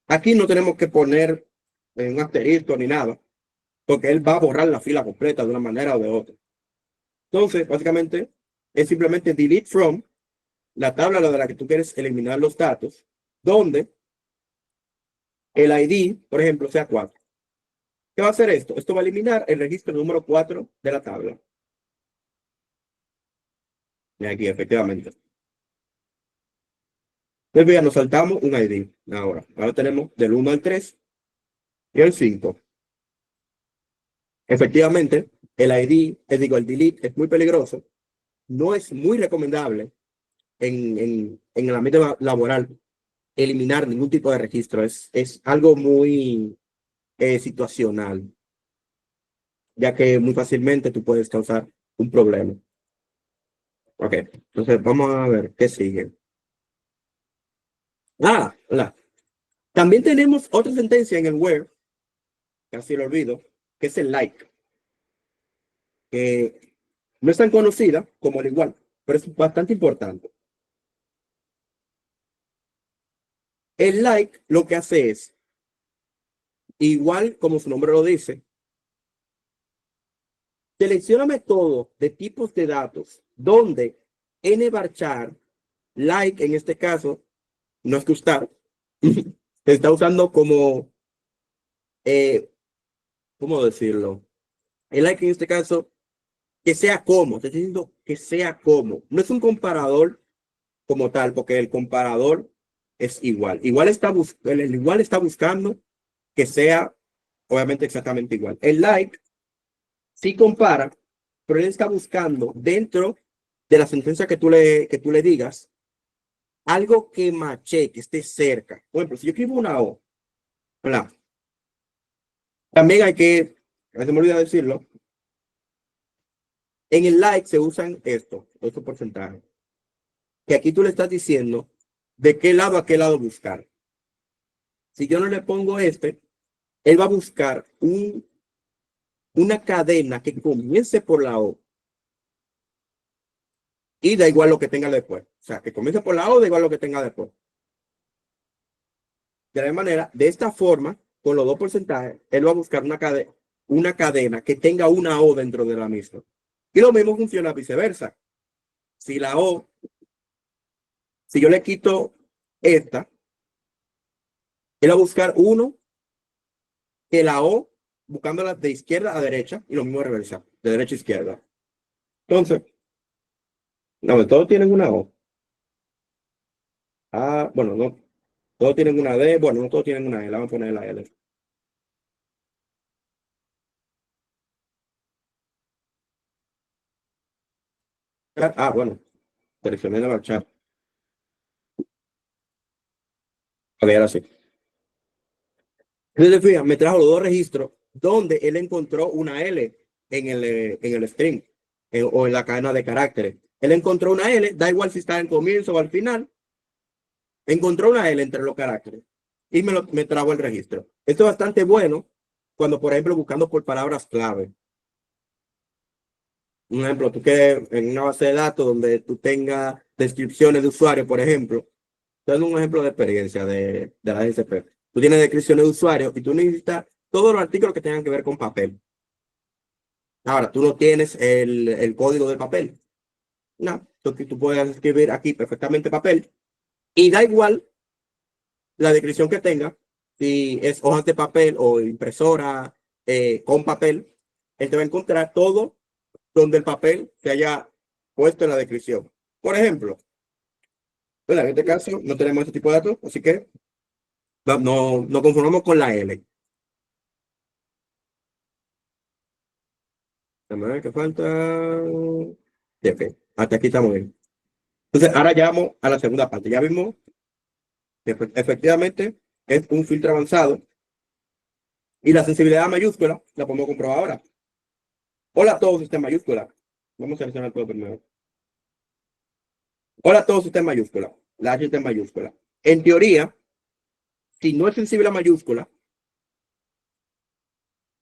Aquí no tenemos que poner un asterisco ni nada, porque él va a borrar la fila completa de una manera o de otra. Entonces, básicamente, es simplemente delete from la tabla de la que tú quieres eliminar los datos, donde el ID, por ejemplo, sea 4. ¿Qué va a hacer esto? Esto va a eliminar el registro número 4 de la tabla. Y aquí, efectivamente. Entonces, ya nos saltamos un ID. Ahora tenemos del 1 al 3 y el 5. Efectivamente, el ID, el delete es muy peligroso. No es muy recomendable en el ambiente laboral eliminar ningún tipo de registro. Es algo muy situacional, ya que muy fácilmente tú puedes causar un problema. Ok, entonces vamos a ver qué sigue. Hola. También tenemos otra sentencia en el where, casi lo olvido, que es el like, que no es tan conocida como el igual, pero es bastante importante. El like lo que hace es, igual como su nombre lo dice, Seleccióname todo de tipos de datos donde nvarchar, like en este caso, no es que usar, se está usando como, ¿cómo decirlo? El like en este caso, que sea como, te estoy diciendo que sea como. No es un comparador como tal, porque el comparador es igual. Igual está buscando que sea, obviamente, exactamente igual. El like sí compara, pero él está buscando dentro de la sentencia que tú le digas algo que mache, que esté cerca. Por ejemplo, si yo escribo una O, ¿verdad? También hay que, a veces me olvida decirlo, en el like se usan estos porcentajes. Que aquí tú le estás diciendo de qué lado a qué lado buscar. Si yo no le pongo él va a buscar una cadena que comience por la O y da igual lo que tenga después. O sea, que comience por la O, da igual lo que tenga después. De la manera, de esta forma, con los dos porcentajes, él va a buscar una cadena que tenga una O dentro de la misma. Y lo mismo funciona viceversa. Si la O, si yo le quito esta, él va a buscar uno que la O, buscándola de izquierda a derecha, y lo mismo de reversa, de derecha a izquierda. Entonces, no, todos tienen una O. Ah, bueno, no, todos tienen una D, bueno, no todos tienen una L, vamos a poner la L. Ah, bueno, seleccioné la marcha. Ok, ahora sí. Entonces, fíjate, me trajo los dos registros donde él encontró una L en el string o en la cadena de caracteres. Él encontró una L, da igual si está en comienzo o al final, encontró una L entre los caracteres y me trajo el registro. Esto es bastante bueno cuando, por ejemplo, buscando por palabras clave. Un ejemplo, tú que en una base de datos donde tú tengas descripciones de usuario, por ejemplo, dando un ejemplo de experiencia de la SCP. Tú tienes descripciones de usuario y tú necesitas todos los artículos que tengan que ver con papel. Ahora, tú no tienes el código del papel. No, tú puedes escribir aquí perfectamente papel y da igual la descripción que tenga, si es hojas de papel o impresora con papel, él te va a encontrar todo donde el papel se haya puesto en la descripción. Por ejemplo, bueno, en este caso no tenemos este tipo de datos, así que no, nos conformamos con la L. La manera que falta. Sí, ok. Hasta aquí estamos bien. Entonces, ahora ya vamos a la segunda parte. Ya vimos que efectivamente es un filtro avanzado y la sensibilidad mayúscula la podemos comprobar ahora. Hola, todos está en mayúscula. Vamos a seleccionar todo primero. Hola, todos está en mayúscula. La H está en mayúscula. En teoría, si no es sensible a mayúscula,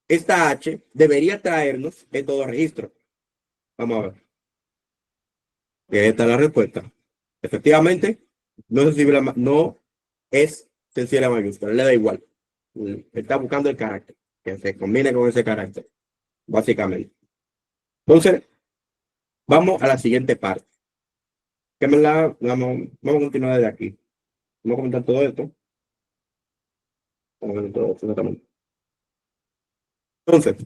esta H debería traernos en todo registro. Vamos a ver. Esta es la respuesta. Efectivamente, no es sensible no es sensible a mayúscula. Le da igual. Está buscando el carácter, que se combine con ese carácter, básicamente. Entonces, vamos a la siguiente parte. Vamos a continuar desde aquí. Vamos a comentar todo esto. Vamos a ver todo esto exactamente. Entonces,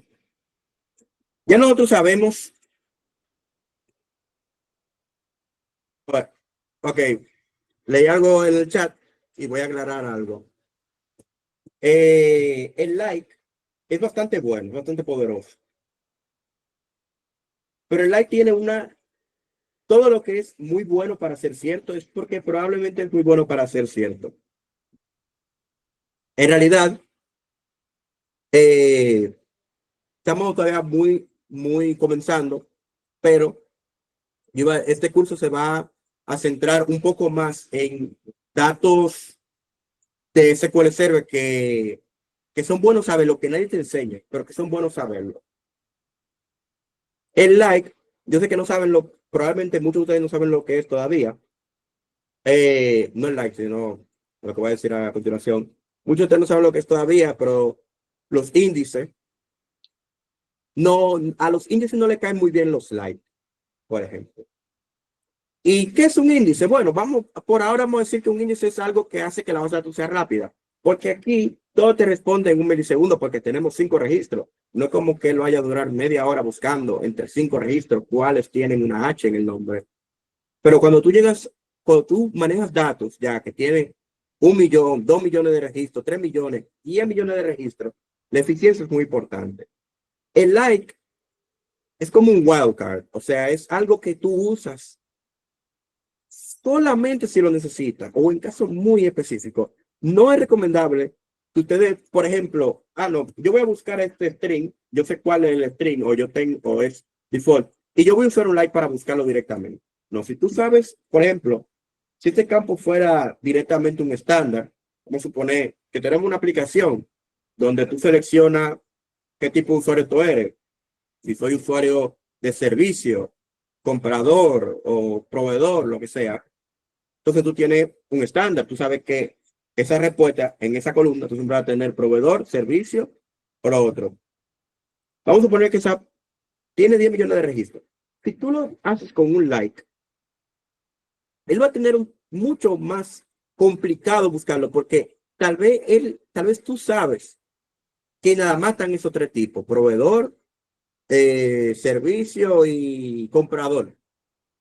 ya nosotros sabemos. Bueno, ok, leí algo en el chat y voy a aclarar algo. El like es bastante bueno, bastante poderoso. Pero el like tiene todo lo que es muy bueno para ser cierto es porque probablemente es muy bueno para ser cierto. En realidad, estamos todavía muy comenzando, pero este curso se va a centrar un poco más en datos de SQL Server que son buenos saber lo que nadie te enseña, pero que son buenos saberlo. El like, yo sé que no saben probablemente muchos de ustedes no saben lo que es todavía. No el like, sino lo que voy a decir a continuación. Muchos de ustedes no saben lo que es todavía, pero los índices no, a los índices no le caen muy bien los likes, por ejemplo. ¿Y qué es un índice? Bueno, por ahora vamos a decir que un índice es algo que hace que la base de datos sea rápida, porque aquí todo te responde en un milisegundo porque tenemos 5 registros. No es como que lo vaya a durar media hora buscando entre 5 registros cuáles tienen una H en el nombre. Pero cuando tú manejas datos ya que tienen 1 millón, 2 millones de registros, 3 millones, 10 millones de registros, la eficiencia es muy importante. El like es como un wildcard, o sea, es algo que tú usas solamente si lo necesitas o en casos muy específicos. No es recomendable que ustedes, por ejemplo, no, yo voy a buscar este string, yo sé cuál es el string o yo tengo, o es default, y yo voy a usar un like para buscarlo directamente. No, si tú sabes, por ejemplo, si este campo fuera directamente un estándar, vamos a suponer que tenemos una aplicación donde tú seleccionas qué tipo de usuario tú eres. Si soy usuario de servicio, comprador o proveedor, lo que sea, entonces tú tienes un estándar, tú sabes que esa respuesta en esa columna, tú siempre vas a tener proveedor, servicio o lo otro. Vamos a suponer que esa tiene 10 millones de registros. Si tú lo haces con un like, él va a tener mucho más complicado buscarlo porque tal vez tú sabes que nada más están esos 3 tipos, proveedor, servicio y comprador.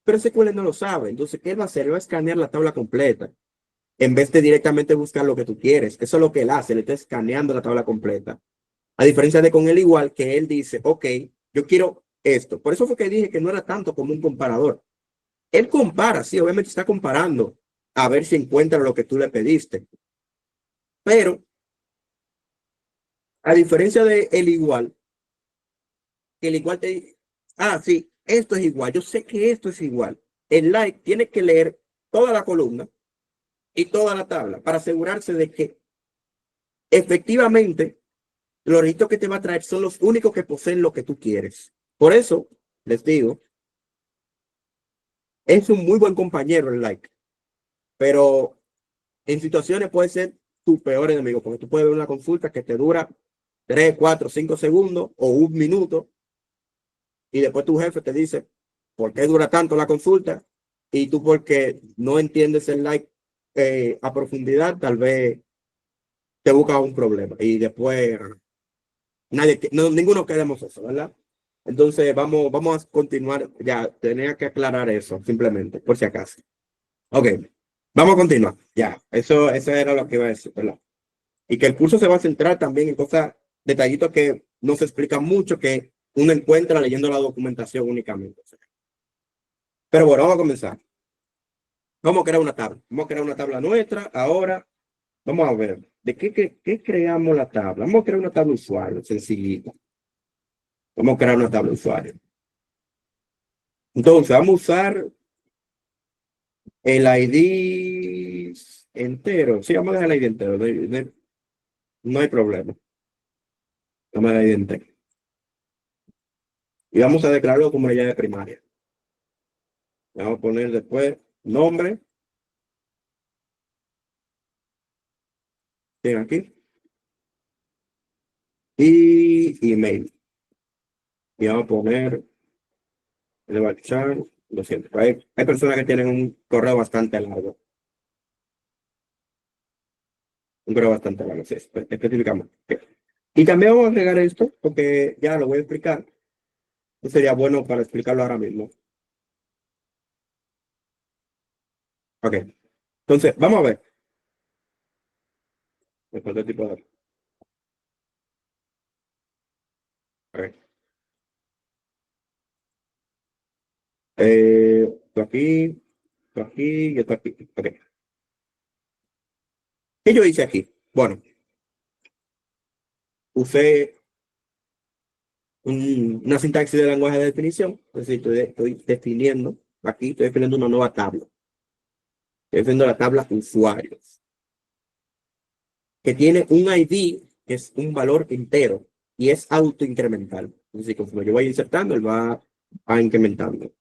Pero ese SQL no lo sabe. Entonces, ¿qué él va a hacer? Él va a escanear la tabla completa en vez de directamente buscar lo que tú quieres. Eso es lo que él hace, le está escaneando la tabla completa. A diferencia de con él igual, que él dice, ok, yo quiero esto. Por eso fue que dije que no era tanto como un comparador. Él compara, sí, obviamente está comparando a ver si encuentra lo que tú le pediste. Pero, a diferencia de el igual, el igual te dice, sí, esto es igual, yo sé que esto es igual. El like tiene que leer toda la columna y toda la tabla para asegurarse de que efectivamente los registros que te va a traer son los únicos que poseen lo que tú quieres. Por eso, les digo, es un muy buen compañero el like, pero en situaciones puede ser tu peor enemigo, porque tú puedes ver una consulta que te dura 3, 4, 5 segundos o 1 minuto y después tu jefe te dice, ¿por qué dura tanto la consulta? Y tú porque no entiendes el like a profundidad, tal vez te busca un problema y después ninguno queremos eso, ¿verdad? Entonces vamos a continuar. Ya tenía que aclarar eso, simplemente, por si acaso. Ok, vamos a continuar. Ya, eso era lo que iba a decir, ¿verdad? Y que el curso se va a centrar también en cosas, detallitos que no se explican mucho, que uno encuentra leyendo la documentación únicamente. Pero bueno, vamos a comenzar. Vamos a crear una tabla. Vamos a crear una tabla nuestra. Ahora, vamos a ver, ¿de qué creamos la tabla? Vamos a crear una tabla usuario, sencillita. Vamos a crear una tabla usuario. Entonces, vamos a usar el ID entero. Sí, vamos a dejar el ID entero. No hay problema. Vamos a dejar el ID entero. Y vamos a declararlo como la llave primaria. Vamos a poner después nombre. Bien, aquí. Y email. Y vamos a poner el bachar. Lo siento. Hay personas que tienen un correo bastante largo. Un correo bastante largo. Sí, especificamos. Okay. Y también vamos a agregar esto porque ya lo voy a explicar. Sería bueno para explicarlo ahora mismo. Ok. Entonces, vamos a ver. Después del tipo de... Ok. Esto aquí y esto aquí. Ok. ¿Qué yo hice aquí? Bueno, usé una sintaxis de lenguaje de definición. Es decir, estoy definiendo, aquí estoy definiendo una nueva tabla. Estoy definiendo la tabla usuarios, que tiene un ID, que es un valor entero, y es autoincremental. Es decir, conforme yo voy insertando, él va incrementando.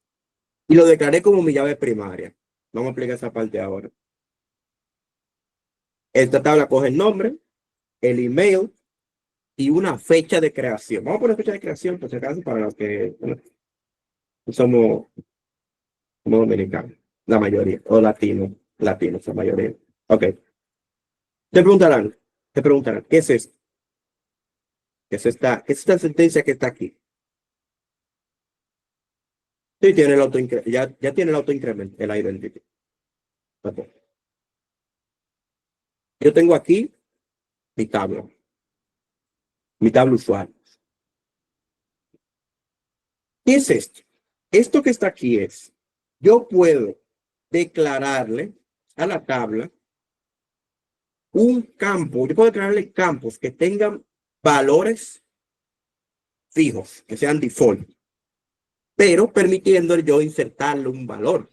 Y lo declaré como mi llave primaria. Vamos a explicar esa parte ahora. Esta tabla coge el nombre, el email y una fecha de creación. Vamos a poner fecha de creación, por si acaso, para los que bueno, somos, somos dominicanos, la mayoría, o latinos, la mayoría. Ok. Te preguntarán, ¿qué es esto? ¿Qué es esta sentencia que está aquí? Sí, tiene el ya tiene el autoincremento, el identity. Ok. Yo tengo aquí mi tabla usuario. ¿Qué es esto? Esto que está aquí es, yo puedo declararle a la tabla un campo, yo puedo declararle campos que tengan valores fijos, que sean default, pero permitiendo yo insertarle un valor.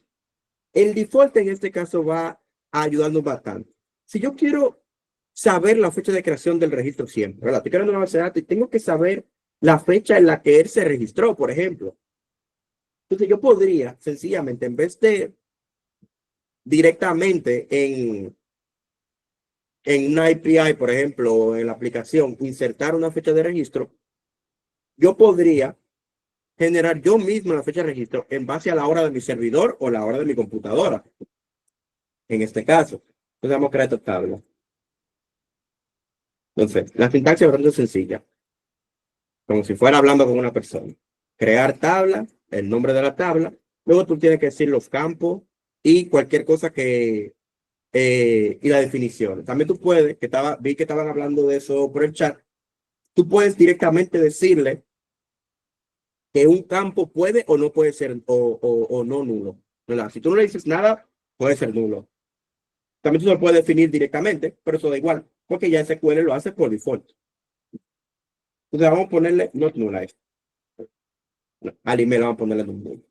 El default en este caso va a ayudarnos bastante. Si yo quiero saber la fecha de creación del registro siempre, ¿verdad? Estoy creando una base de datos y tengo que saber la fecha en la que él se registró, por ejemplo. Entonces yo podría sencillamente, en vez de directamente en una API, por ejemplo, en la aplicación, insertar una fecha de registro, yo podría generar yo mismo la fecha de registro en base a la hora de mi servidor o la hora de mi computadora. En este caso, entonces vamos a crear esta tabla. Entonces, la sintaxis es bastante sencilla, como si fuera hablando con una persona. Crear tabla, el nombre de la tabla, luego tú tienes que decir los campos y cualquier cosa y la definición. También tú puedes, vi que estaban hablando de eso por el chat, tú puedes directamente decirle que un campo puede o no puede ser o no nulo, ¿verdad? Si tú no le dices nada, puede ser nulo. También tú lo puedes definir directamente, pero eso da igual, porque ya SQL lo hace por default. Entonces vamos a ponerle not null a esto. Al email vamos a ponerle not null.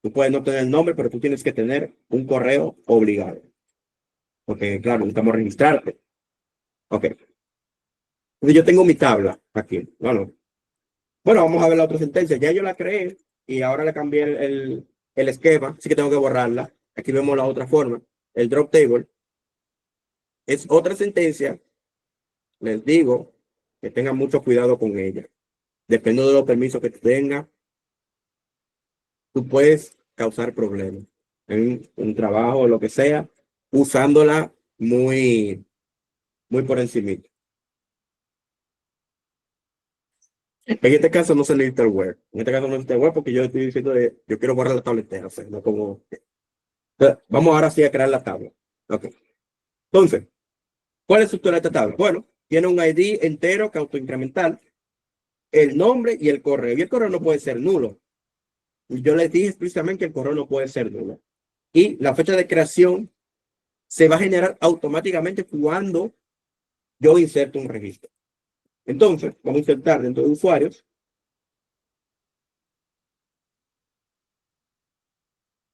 Tú puedes no tener el nombre, pero tú tienes que tener un correo obligado. Porque, claro, necesitamos registrarte. Ok. Entonces yo tengo mi tabla aquí. Bueno, vamos a ver la otra sentencia. Ya yo la creé y ahora le cambié el esquema, así que tengo que borrarla. Aquí vemos la otra forma. El drop table es otra sentencia. Les digo que tengan mucho cuidado con ella. Dependiendo de los permisos que tenga, tú puedes causar problemas en un trabajo o lo que sea, usándola muy por encima. En este caso no se necesita el web. En este caso no necesita el web porque yo estoy diciendo yo quiero borrar la tabla entera. O sea, no como... Vamos ahora sí a crear la tabla. Ok. Entonces, ¿cuál es la estructura de esta tabla? Bueno, tiene un ID entero que autoincremental, el nombre y el correo. Y el correo no puede ser nulo. Y yo les dije explícitamente que el correo no puede ser nulo. Y la fecha de creación se va a generar automáticamente cuando yo inserto un registro. Entonces, vamos a insertar dentro de usuarios.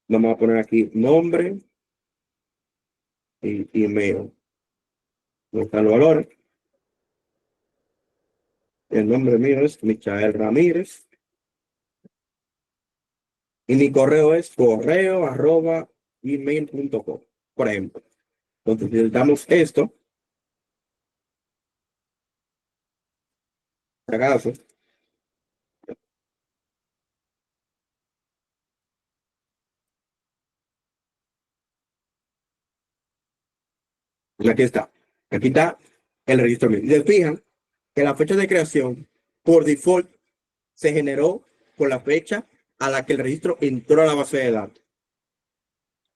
Vamos a poner aquí nombre y email. ¿Dónde están los valores? El nombre mío es Michael Ramírez. Y mi correo es correo@email.com, por ejemplo. Entonces, si damos esto, acaso, aquí está. Aquí está el registro mío. Y se fijan que la fecha de creación, por default, se generó con la fecha a la que el registro entró a la base de datos.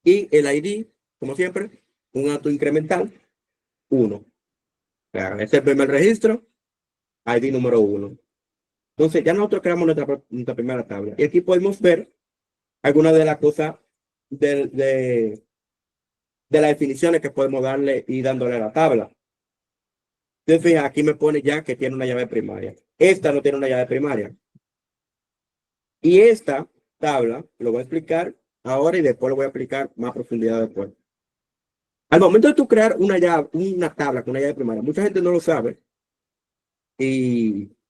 Y el ID, como siempre, un dato incremental, 1. O sea, este es el primer registro, ID número 1. Entonces, ya nosotros creamos nuestra primera tabla. Y aquí podemos ver algunas de las cosas de las definiciones que podemos darle y dándole a la tabla. Entonces, aquí me pone ya que tiene una llave primaria. Esta no tiene una llave primaria. Y esta tabla lo voy a explicar ahora y después lo voy a explicar más profundidad después. Al momento de tú crear una tabla con una llave primaria, mucha gente no lo sabe,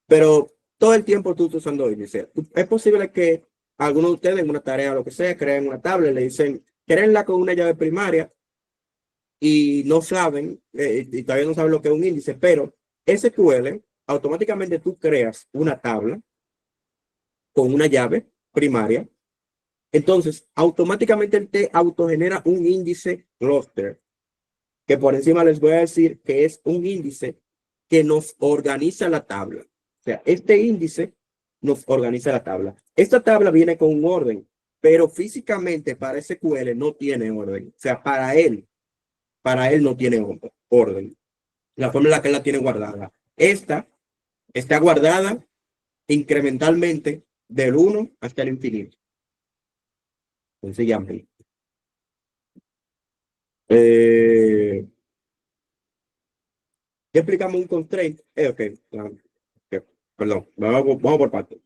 pero todo el tiempo tú estás usando índice. Es posible que algunos de ustedes en una tarea o lo que sea creen una tabla y le dicen, créenla con una llave primaria y no saben, y todavía no saben lo que es un índice, pero SQL, automáticamente tú creas una tabla con una llave primaria. Entonces, automáticamente él te autogenera un índice cluster, que por encima les voy a decir que es un índice que nos organiza la tabla. O sea, este índice nos organiza la tabla. Esta tabla viene con un orden, pero físicamente para SQL no tiene orden. O sea, para él no tiene orden. La forma en la que él la tiene guardada. Esta está guardada incrementalmente del 1 hasta el infinito. Sencillamente. Ya explicamos un constraint. Ok, perdón, vamos por partes.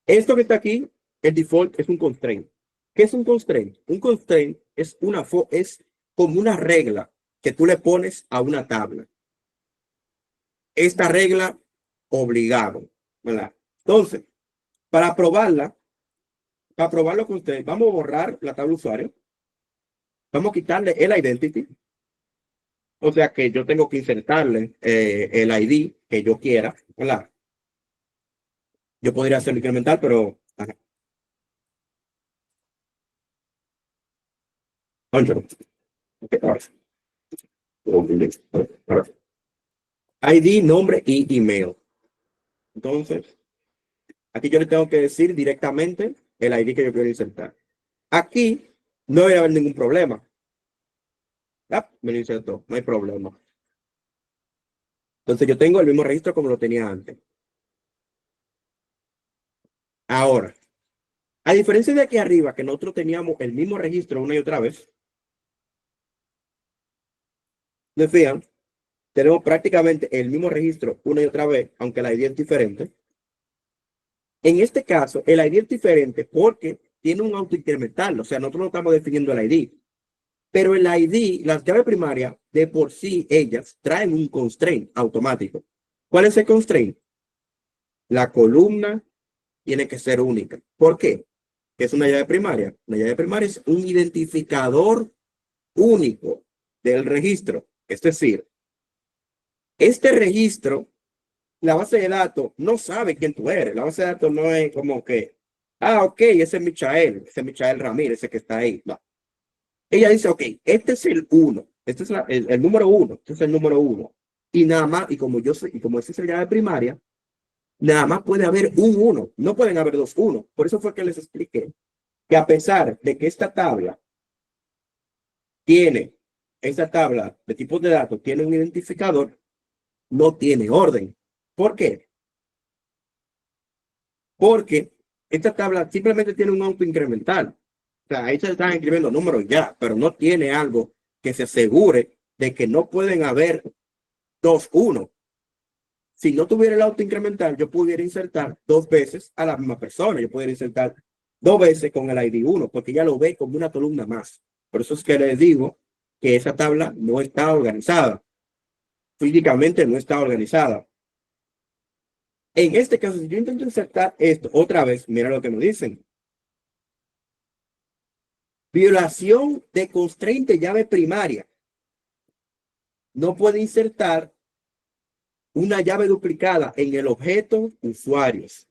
Esto que está aquí, el default es un constraint. ¿Qué es un constraint? Un constraint es es como una regla que tú le pones a una tabla. Esta regla obligado, ¿verdad? Entonces, para probarla, para probarlo con ustedes, vamos a borrar la tabla usuario. Vamos a quitarle el identity. O sea que yo tengo que insertarle el ID que yo quiera, ¿verdad? Yo podría hacerlo incremental, pero ajá. ID, nombre y email. Entonces, aquí yo le tengo que decir directamente el ID que yo quiero insertar. Aquí no debe haber ningún problema. Ah, me lo insertó, no hay problema. Entonces yo tengo el mismo registro como lo tenía antes. Ahora, a diferencia de aquí arriba, que nosotros teníamos el mismo registro una y otra vez, ¿me fijan? Tenemos prácticamente el mismo registro una y otra vez, aunque la ID es diferente. En este caso, el ID es diferente porque tiene un autoincremental, o sea, nosotros no estamos definiendo el ID, pero el ID, las llaves primarias, de por sí, ellas traen un constraint automático. ¿Cuál es el constraint? La columna tiene que ser única. ¿Por qué? ¿Qué es una llave primaria? Una llave primaria es un identificador único del registro. Es decir, este registro, la base de datos no sabe quién tú eres. La base de datos no es como que, ok, ese es Michael Ramírez, ese que está ahí. No. Ella dice, ok, este es el 1, este es el número 1, este es el número 1. Y nada más, y como yo sé, y como ese es el llave primaria, nada más puede haber un 1, no pueden haber dos 1. Por eso fue que les expliqué que a pesar de que esta tabla de tipos de datos, tiene un identificador, no tiene orden. ¿Por qué? Porque esta tabla simplemente tiene un auto incremental. O sea, ahí se están escribiendo números ya, pero no tiene algo que se asegure de que no pueden haber dos 1. Si no tuviera el auto incremental, yo pudiera insertar dos veces a la misma persona. Yo pudiera insertar dos veces con el ID 1, porque ya lo ve como una columna más. Por eso es que les digo que esa tabla no está organizada. Físicamente no está organizada. En este caso, si yo intento insertar esto otra vez, mira lo que me dicen. Violación de constraint de llave primaria. No puede insertar una llave duplicada en el objeto usuarios.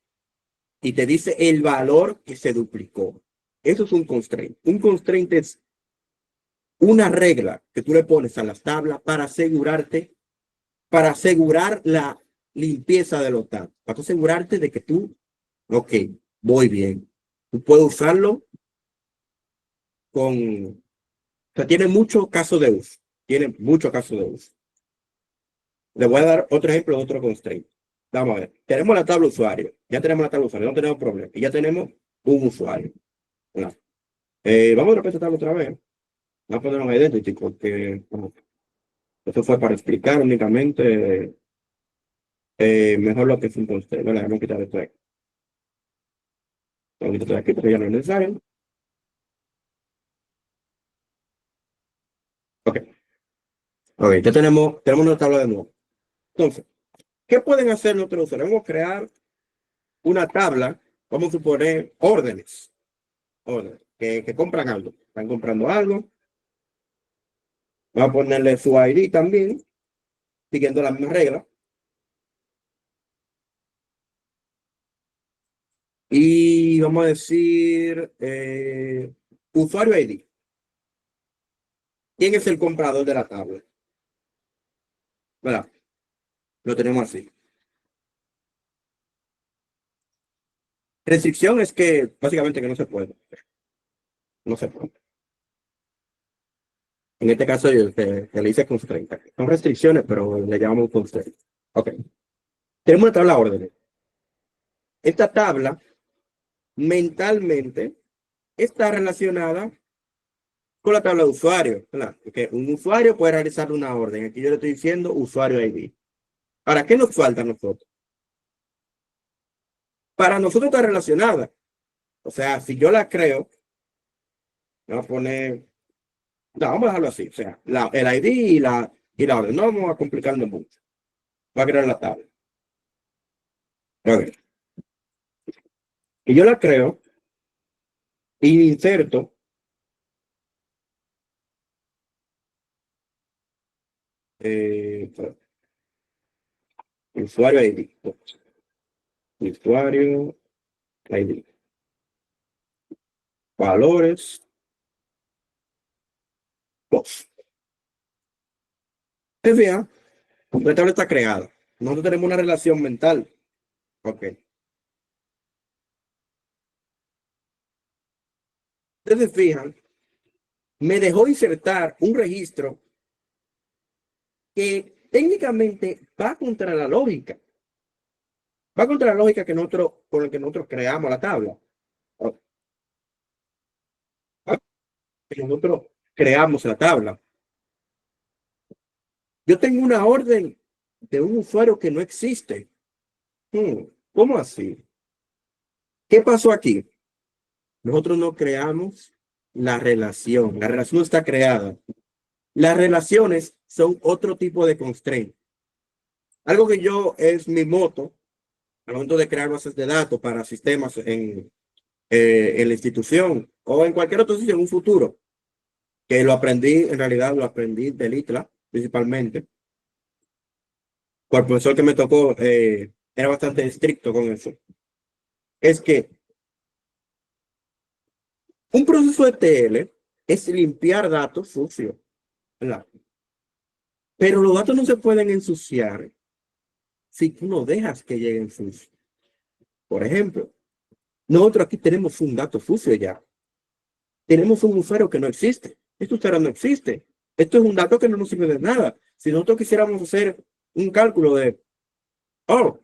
Y te dice el valor que se duplicó. Eso es un constraint. Un constraint es una regla que tú le pones a las tablas para asegurar la limpieza de los datos, para asegurarte de que tú, ok, voy bien. Tú puedes usarlo o sea, tiene mucho caso de uso. Tiene mucho caso de uso. Le voy a dar otro ejemplo de otro constraint. Vamos a ver. Tenemos la tabla usuario. Ya tenemos la tabla usuario. No tenemos problema. Y ya tenemos un usuario. ¿No? Vamos a repetir esta tabla otra vez. Vamos a poner un identity porque eso fue para explicar únicamente mejor lo que es un constraint. Vale, vamos a quitar esto aquí. Vamos a quitar aquí porque ya no es necesario. Ok. Ok, ya tenemos una tabla de nuevo. Entonces, ¿qué pueden hacer nuestros usuarios? Vamos a crear una tabla. Vamos a suponer órdenes. Órdenes que compran algo. Están comprando algo. Vamos a ponerle su ID también. siguiendo la misma regla. Y vamos a decir usuario ID. ¿Quién es el comprador de la tabla? ¿Verdad? Lo tenemos así. Restricción es que básicamente que no se puede. No se puede. En este caso yo le hice constraint. Son restricciones, pero le llamamos constraint. Ok. Tenemos una tabla órdenes. Esta tabla mentalmente está relacionada con la tabla de usuario, ¿verdad? Porque un usuario puede realizar una orden. Aquí yo le estoy diciendo usuario ID. Ahora, ¿qué nos falta a nosotros? Para nosotros está relacionada. O sea, si yo la creo, voy a poner, no, vamos a dejarlo así. O sea, el ID y la orden. No vamos a complicarnos mucho. Voy a crear la tabla. Ok. Y yo la creo y inserto usuario ID. Usuario ID. Valores. Dos. Es bien, la tabla está creada. Nosotros tenemos una relación mental. Ok. Ustedes se fijan, me dejó insertar un registro que técnicamente va contra la lógica. Va contra la lógica que nosotros, con la que nosotros creamos la tabla. Que nosotros creamos la tabla. Yo tengo una orden de un usuario que no existe. ¿Cómo así? ¿Qué pasó aquí? Nosotros no creamos la relación. La relación está creada. Las relaciones son otro tipo de constraint. Algo que yo es mi moto al momento de crear bases de datos para sistemas en la institución o en cualquier otro sitio en un futuro, que lo aprendí, en realidad lo aprendí del ITLA principalmente. Por el profesor que me tocó, era bastante estricto con eso. Es que un proceso ETL es limpiar datos sucios, ¿verdad? Pero los datos no se pueden ensuciar si tú no dejas que lleguen sucios. Por ejemplo, nosotros aquí tenemos un dato sucio ya. Tenemos un usuario que no existe. Este usuario no existe. Esto es un dato que no nos sirve de nada. Si nosotros quisiéramos hacer un cálculo de, oh,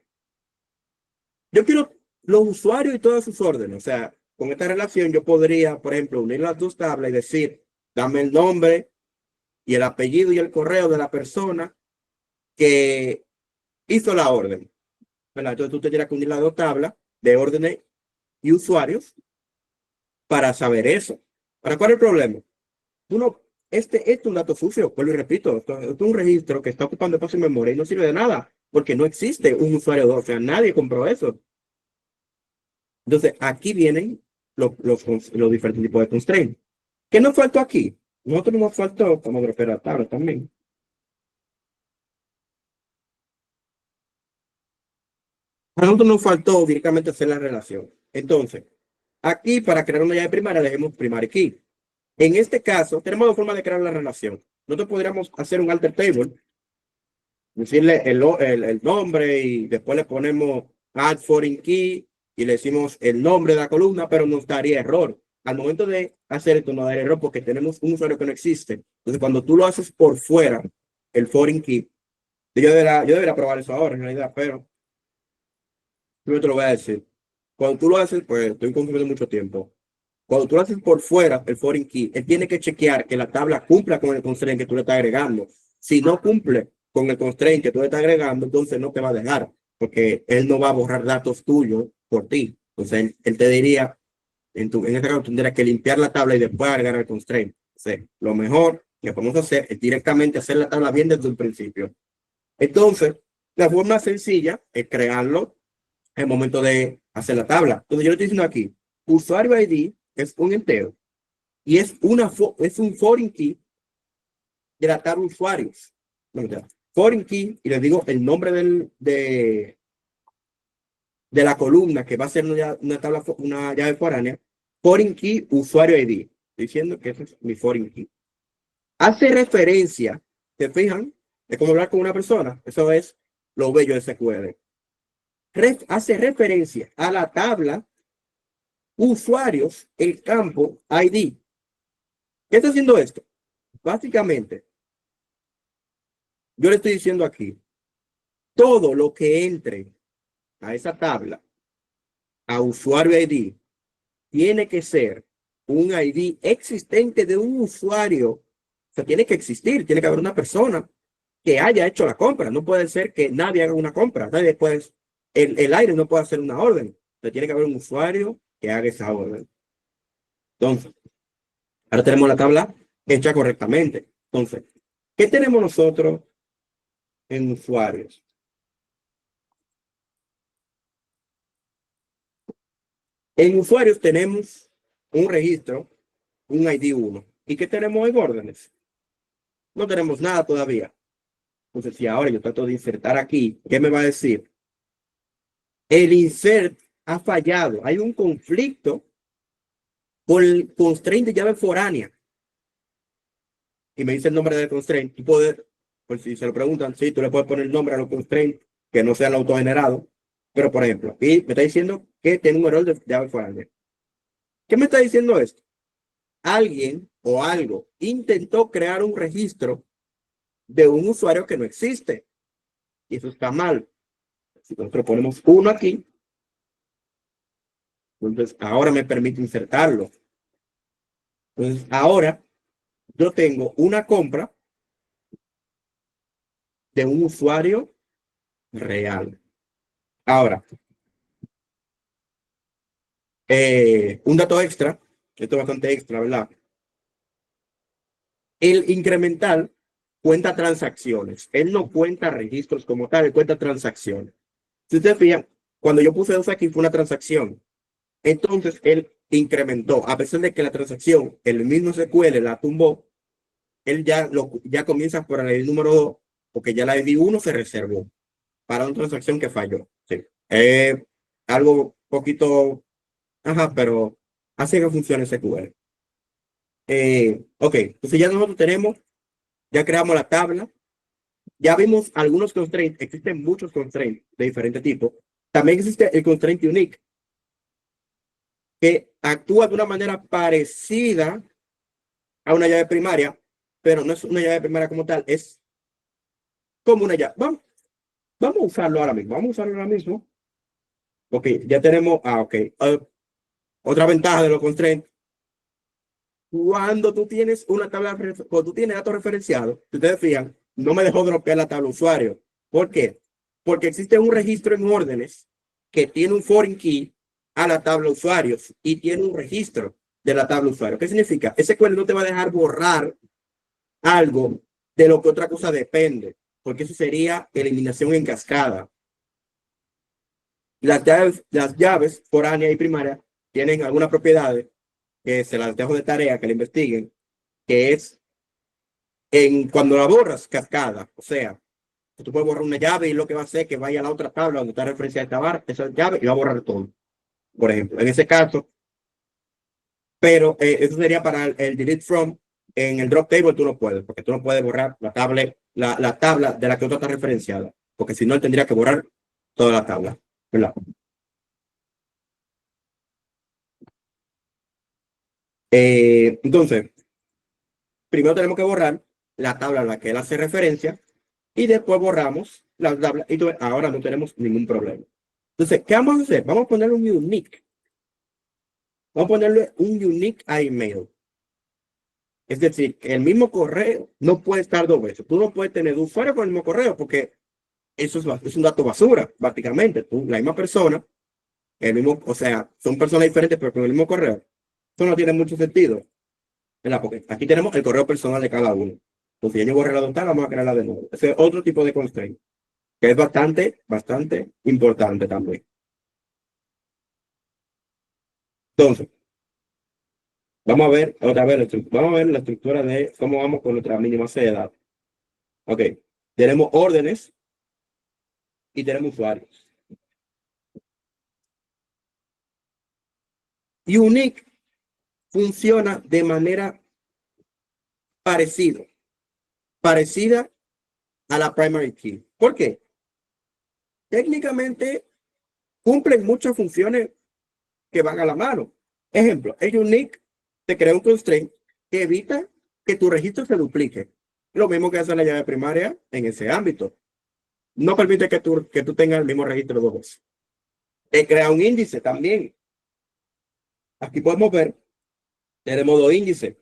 yo quiero los usuarios y todas sus órdenes. O sea, con esta relación yo podría, por ejemplo, unir las dos tablas y decir, dame el nombre y el apellido y el correo de la persona que hizo la orden. ¿Verdad? Entonces tú tendrías que unir las dos tablas de órdenes y usuarios para saber eso. ¿Para cuál es el problema? Uno, este es un dato sucio, pues lo repito, esto es un registro que está ocupando espacio en memoria y no sirve de nada, porque no existe un usuario 2, o sea, nadie compró eso. Entonces, aquí vienen los diferentes tipos de constraints. ¿Qué nos faltó aquí? Nosotros nos faltó, como de la tabla también. A nosotros nos faltó directamente hacer la relación. Entonces, aquí para crear una llave primaria, le dejemos primary key. En este caso, tenemos dos formas de crear la relación. Nosotros podríamos hacer un alter table, decirle el nombre y después le ponemos add foreign key y le decimos el nombre de la columna, pero nos daría error. Al momento de hacer esto nos daría error porque tenemos un usuario que no existe. Entonces, cuando tú lo haces por fuera, el foreign key, yo debería probar eso ahora en realidad, pero yo te lo voy a decir. Cuando tú lo haces, pues estoy consumiendo mucho tiempo. Cuando tú lo haces por fuera, el foreign key, él tiene que chequear que la tabla cumpla con el constraint que tú le estás agregando. Si no cumple con el constraint que tú le estás agregando, entonces no te va a dejar, porque él no va a borrar datos tuyos por ti. Entonces, él te diría, en este caso, tendrías que limpiar la tabla y después agregar el constraint. Entonces, lo mejor que podemos hacer es directamente hacer la tabla bien desde el principio. Entonces, la forma sencilla es crearlo en el momento de hacer la tabla. Entonces, yo le estoy diciendo aquí, usuario ID es un entero y es un foreign key de la tabla usuarios. No, foreign key y les digo el nombre de la columna que va a ser una tabla, una llave foránea, foreign key usuario ID, diciendo que ese es mi foreign key. Hace referencia, ¿se fijan? Es como hablar con una persona. Eso es lo bello de SQL. Hace referencia a la tabla usuarios, el campo ID. ¿Qué está haciendo esto? Básicamente, yo le estoy diciendo aquí, todo lo que entre a esa tabla, a usuario ID, tiene que ser un ID existente de un usuario. O sea, tiene que existir, tiene que haber una persona que haya hecho la compra. No puede ser que nadie haga una compra. Nadie puede, el aire no puede hacer una orden. Entonces, tiene que haber un usuario que haga esa orden. Entonces, ahora tenemos la tabla hecha correctamente. Entonces, ¿qué tenemos nosotros en usuarios? En usuarios tenemos un registro, un ID 1. ¿Y qué tenemos en órdenes? No tenemos nada todavía. Entonces, si ahora yo trato de insertar aquí, ¿qué me va a decir? El insert ha fallado. Hay un conflicto con el constraint de llave foránea. Y me dice el nombre del constraint. Y poder, pues si se lo preguntan, sí, tú le puedes poner el nombre a los constraints que no sean autogenerados. Pero, por ejemplo, aquí me está diciendo que tiene un error de llave foránea. ¿Qué me está diciendo esto? Alguien o algo intentó crear un registro de un usuario que no existe. Y eso está mal. Si nosotros ponemos uno aquí, entonces ahora me permite insertarlo. Entonces ahora yo tengo una compra de un usuario real. Ahora, un dato extra, esto es bastante extra, ¿verdad? El incremental cuenta transacciones. Él no cuenta registros como tal, él cuenta transacciones. Si ustedes fijan, cuando yo puse dos aquí fue una transacción. Entonces él incrementó, a pesar de que la transacción, el mismo SQL la tumbó, él ya comienza por el número 2, porque ya la ID 1 se reservó para una transacción que falló. Sí. Algo poquito, ajá, pero así que funciona SQL. Ok, entonces ya nosotros tenemos, ya creamos la tabla, ya vimos algunos constraints, existen muchos constraints de diferentes tipos. También existe el constraint unique, que actúa de una manera parecida a una llave primaria, pero no es una llave primaria como tal, es como una llave. Vamos a usarlo ahora mismo, vamos a usarlo ahora mismo. Ok, ya tenemos, ok. Otra ventaja de los constraints, cuando tú tienes una tabla, cuando tú tienes datos referenciados, si ustedes fijan, no me dejó dropear la tabla usuario. ¿Por qué? Porque existe un registro en órdenes que tiene un foreign key a la tabla usuarios y tiene un registro de la tabla usuario. ¿Qué significa? Ese SQL no te va a dejar borrar algo de lo que otra cosa depende, porque eso sería eliminación en cascada. Las llaves foránea y primaria tienen algunas propiedades que se las dejo de tarea que la investiguen, que es cuando la borras cascada, o sea, tú puedes borrar una llave y lo que va a hacer es que vaya a la otra tabla donde está referenciada esa llave y va a borrar todo, por ejemplo, en ese caso, pero eso sería para el delete from. En el drop table tú no puedes, porque tú no puedes borrar la tabla de la que otra está referenciada, porque si no, él tendría que borrar toda la tabla, ¿verdad? Entonces, primero tenemos que borrar la tabla a la que él hace referencia y después borramos la tabla y ahora no tenemos ningún problema. Entonces, ¿qué vamos a hacer? Vamos a ponerle un unique. Vamos a ponerle un unique a email. Es decir, que el mismo correo no puede estar dos veces. Tú no puedes tener dos usuarios con el mismo correo porque eso es un dato basura, prácticamente. Tú, la misma persona, el mismo, o sea, son personas diferentes pero con el mismo correo. Eso no tiene mucho sentido, ¿verdad? Porque aquí tenemos el correo personal de cada uno. Entonces, si yo borré la de tal, vamos a crearla de nuevo. Ese es otro tipo de constraint que es bastante importante también. Entonces, vamos a ver otra vez, vamos a ver la estructura de cómo vamos con nuestra mínima base de datos. Ok, tenemos órdenes y tenemos usuarios. Unique funciona de manera parecida a la primary key. ¿Por qué? Técnicamente cumplen muchas funciones que van a la mano. Ejemplo, el unique te crea un constraint que evita que tu registro se duplique. Lo mismo que hace la llave primaria en ese ámbito. No permite que tú tengas el mismo registro dos veces. Te crea un índice también. Aquí podemos ver, tenemos dos índices.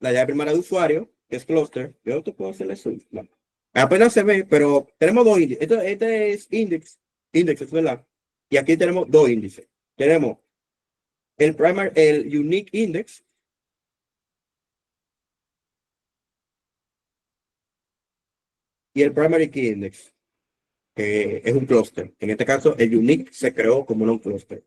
La llave primaria de usuario, que es cluster. Yo te puedo hacerle zoom. No. Apenas se ve, pero tenemos dos índices. Este es índices, ¿verdad? Y aquí tenemos dos índices. Tenemos el unique index y el primary key index, que es un clúster. En este caso, el unique se creó como no un clúster.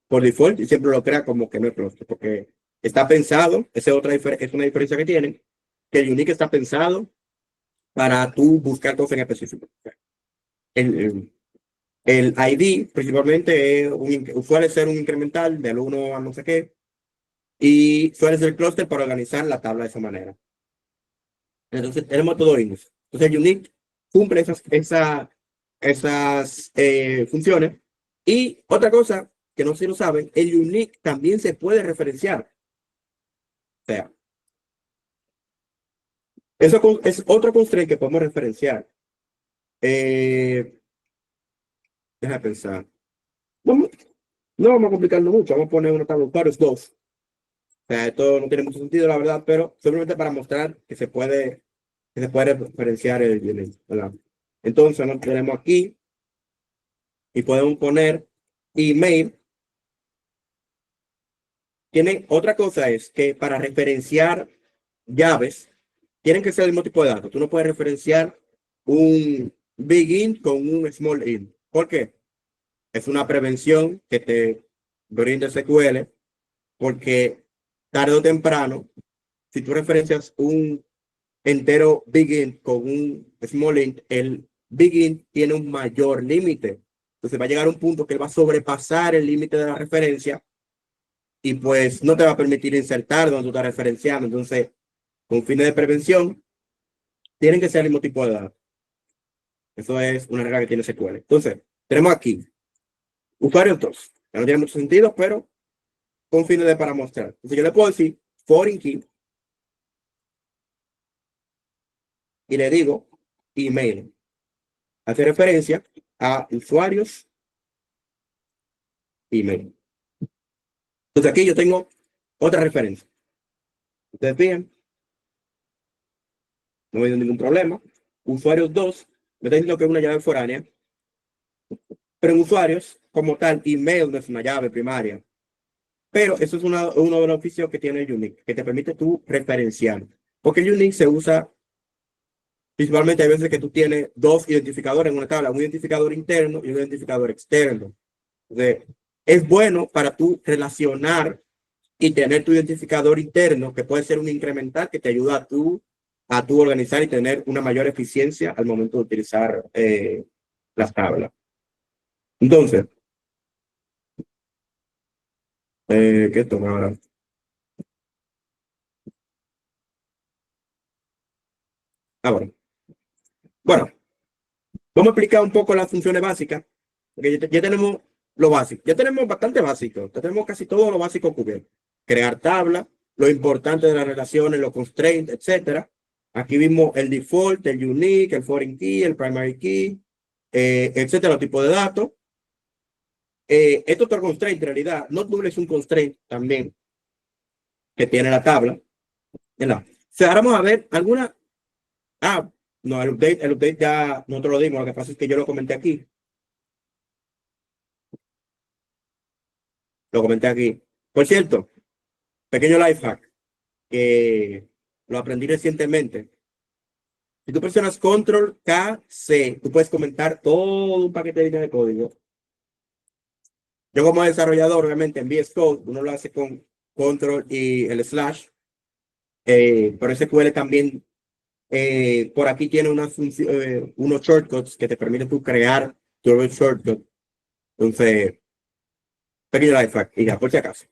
Por default, y siempre lo crea como que no es clúster, porque está pensado, esa es una diferencia que tienen, que el unique está pensado para tú buscar cosas en específico. El ID principalmente suele ser un incremental del 1 a no sé qué, y suele ser el clúster para organizar la tabla de esa manera. Entonces tenemos todo índice. Entonces el unique cumple esas funciones. Y otra cosa que no sé si lo saben, el unique también se puede referenciar. O sea, eso es otro constraint que podemos referenciar. Deja de pensar. No, no vamos a complicarlo mucho. Vamos a poner una tabla de usuarios 2. O sea, esto no tiene mucho sentido, la verdad, pero simplemente para mostrar que se puede referenciar el unique, ¿verdad? Entonces nos tenemos aquí y podemos poner email. Tienen otra cosa es que para referenciar llaves tienen que ser el mismo tipo de datos. Tú no puedes referenciar un big int con un small int. ¿Por qué? Es una prevención que te brinda SQL, porque tarde o temprano, si tú referencias un entero big int con un small int, el big int tiene un mayor límite. Entonces va a llegar un punto que él va a sobrepasar el límite de la referencia y pues no te va a permitir insertar donde tú estás referenciando. Entonces, con fines de prevención, tienen que ser el mismo tipo de datos. Eso es una regla que tiene SQL. Entonces, tenemos aquí usuarios 2, que no tiene mucho sentido, pero con fines de para mostrar. Entonces, yo le puedo decir foreign key y le digo email. Hace referencia a usuarios email. Entonces, aquí yo tengo otra referencia. Ustedes fijan, no hay ningún problema. Usuarios 2, me está diciendo que es una llave foránea, pero en usuarios, como tal, email no es una llave primaria. Pero eso es uno de los beneficios que tiene el unique, que te permite tú referenciar. Porque el unique se usa principalmente, hay veces que tú tienes dos identificadores en una tabla, un identificador interno y un identificador externo. Entonces, es bueno para tú relacionar y tener tu identificador interno, que puede ser un incremental que te ayuda a tú organizar y tener una mayor eficiencia al momento de utilizar las tablas. Entonces, ¿qué toma ahora? Ahora, bueno, vamos a explicar un poco las funciones básicas, porque ya tenemos lo básico, ya tenemos bastante básico, ya tenemos casi todo lo básico cubierto. Crear tabla, lo importante de las relaciones, los constraints, etcétera. Aquí vimos el default, el unique, el foreign key, el primary key, etcétera, los tipos de datos. Esto es otro constraint, en realidad. Notable es un constraint también que tiene la tabla, ¿verdad? O sea, ahora vamos a ver alguna. Ah, no, el update ya nosotros lo dimos. Lo que pasa es que yo lo comenté aquí. Lo comenté aquí. Por cierto, pequeño life hack que lo aprendí recientemente. Si tú presionas Control K, C, tú puedes comentar todo un paquete de líneas de código. Yo como desarrollador, obviamente en VS Code, uno lo hace con Control y el slash. Pero SQL también Por aquí tiene unos shortcuts que te permiten tú crear tu propio shortcut. Entonces, pequeño life hack, y ya, por si acaso.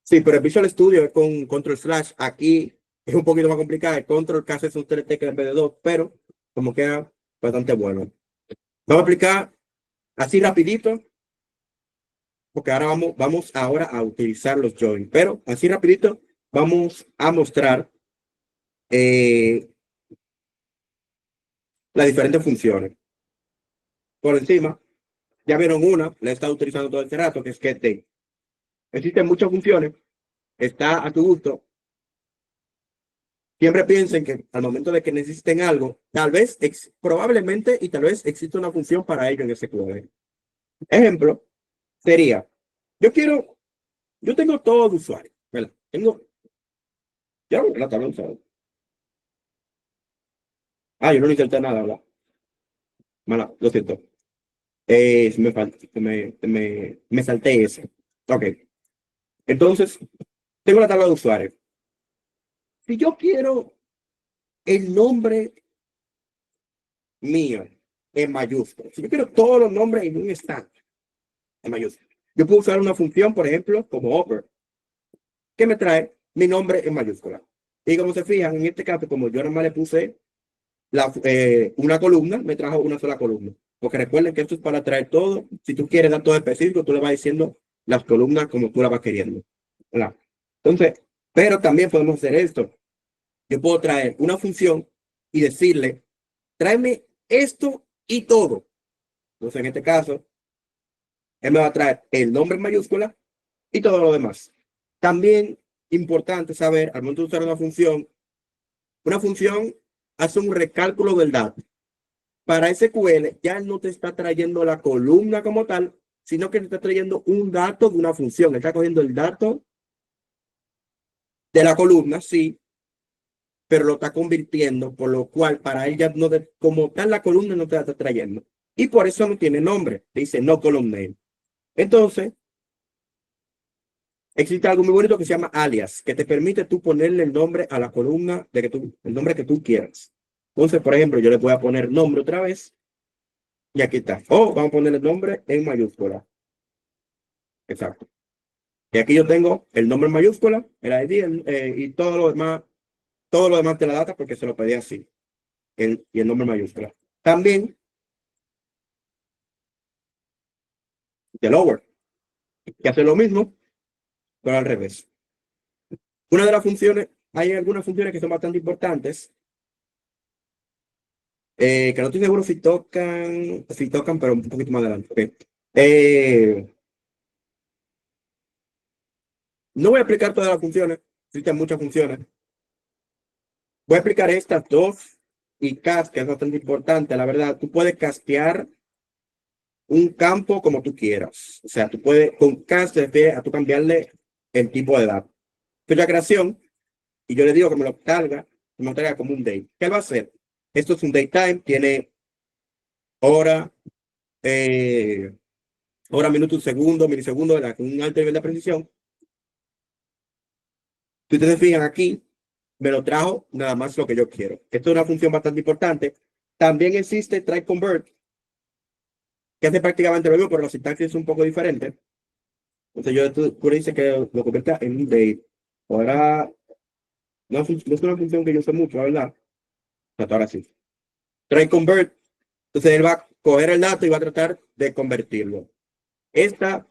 Sí, pero el Visual Studio es con control slash. Aquí es un poquito más complicado. El control casi son 3 teclas en vez de 2, pero como queda bastante bueno. Vamos a aplicar así rapidito, porque ahora vamos ahora a utilizar los join. Pero así rapidito vamos a mostrar eh, las diferentes funciones. Por encima, ya vieron una, la he estado utilizando todo este rato, que es getDate. Existen muchas funciones, está a tu gusto. Siempre piensen que al momento de que necesiten algo, tal vez, probablemente y tal vez existe una función para ello en SQL. Ejemplo, sería, yo tengo todo de usuario, ¿verdad? Ya la tabla de usuario. Yo no inserté nada, ¿verdad? Mala, lo siento. Me salté ese. Ok. Entonces, tengo la tabla de usuario. Si yo quiero el nombre mío en mayúsculas, si yo quiero todos los nombres en un instante en mayúsculas, yo puedo usar una función, por ejemplo, como upper, que me trae mi nombre en mayúscula. Y como se fijan, en este caso, como yo nomás le puse una columna, me trajo una sola columna. Porque recuerden que esto es para traer todo. Si tú quieres datos específicos, tú le vas diciendo las columnas como tú las vas queriendo. ¿Verdad? Entonces, pero también podemos hacer esto. Yo puedo traer una función y decirle, tráeme esto y todo. Entonces, en este caso, él me va a traer el nombre en mayúscula y todo lo demás. También importante saber, al momento de usar una función hace un recálculo del dato. Para SQL ya no te está trayendo la columna como tal, sino que te está trayendo un dato de una función. Está cogiendo el dato de la columna, sí, pero lo está convirtiendo, por lo cual para él ya no, como tal la columna no te la está trayendo. Y por eso no tiene nombre, dice no column name. Entonces, existe algo muy bonito que se llama alias, que te permite tú ponerle el nombre a la columna el nombre que tú quieras. Entonces, por ejemplo, yo le voy a poner nombre otra vez y aquí está. Vamos a poner el nombre en mayúscula. Exacto. Y aquí yo tengo el nombre en mayúscula, el ID y todo lo demás de la data porque se lo pedí así. Y el nombre en mayúscula. También de lower, que hace lo mismo, pero al revés. Una de las funciones, hay algunas funciones que son bastante importantes, que no estoy seguro si tocan, pero un poquito más adelante. Okay. No voy a explicar todas las funciones, existen muchas funciones. Voy a explicar estas dos y cast, que es bastante importante, la verdad. Tú puedes castear un campo como tú quieras. O sea, tú puedes, con cast se refiere a tú cambiarle el tipo de datos. Fecha creación, y yo le digo que me lo carga, me lo traiga como un date. ¿Qué va a hacer? Esto es un date time, tiene hora, eh, hora, minuto, segundo, milisegundo, con un alto nivel de precisión. Si ustedes se fijan aquí, me lo trajo nada más lo que yo quiero. Esto es una función bastante importante. También existe try convert, que hace prácticamente lo mismo, pero la sintaxis es un poco diferente. Entonces tú le dices que lo convierta en un date. Ahora, no es una función que yo sé mucho, la verdad. Hasta ahora sí. Try convert. Entonces él va a coger el dato y va a tratar de convertirlo. Esta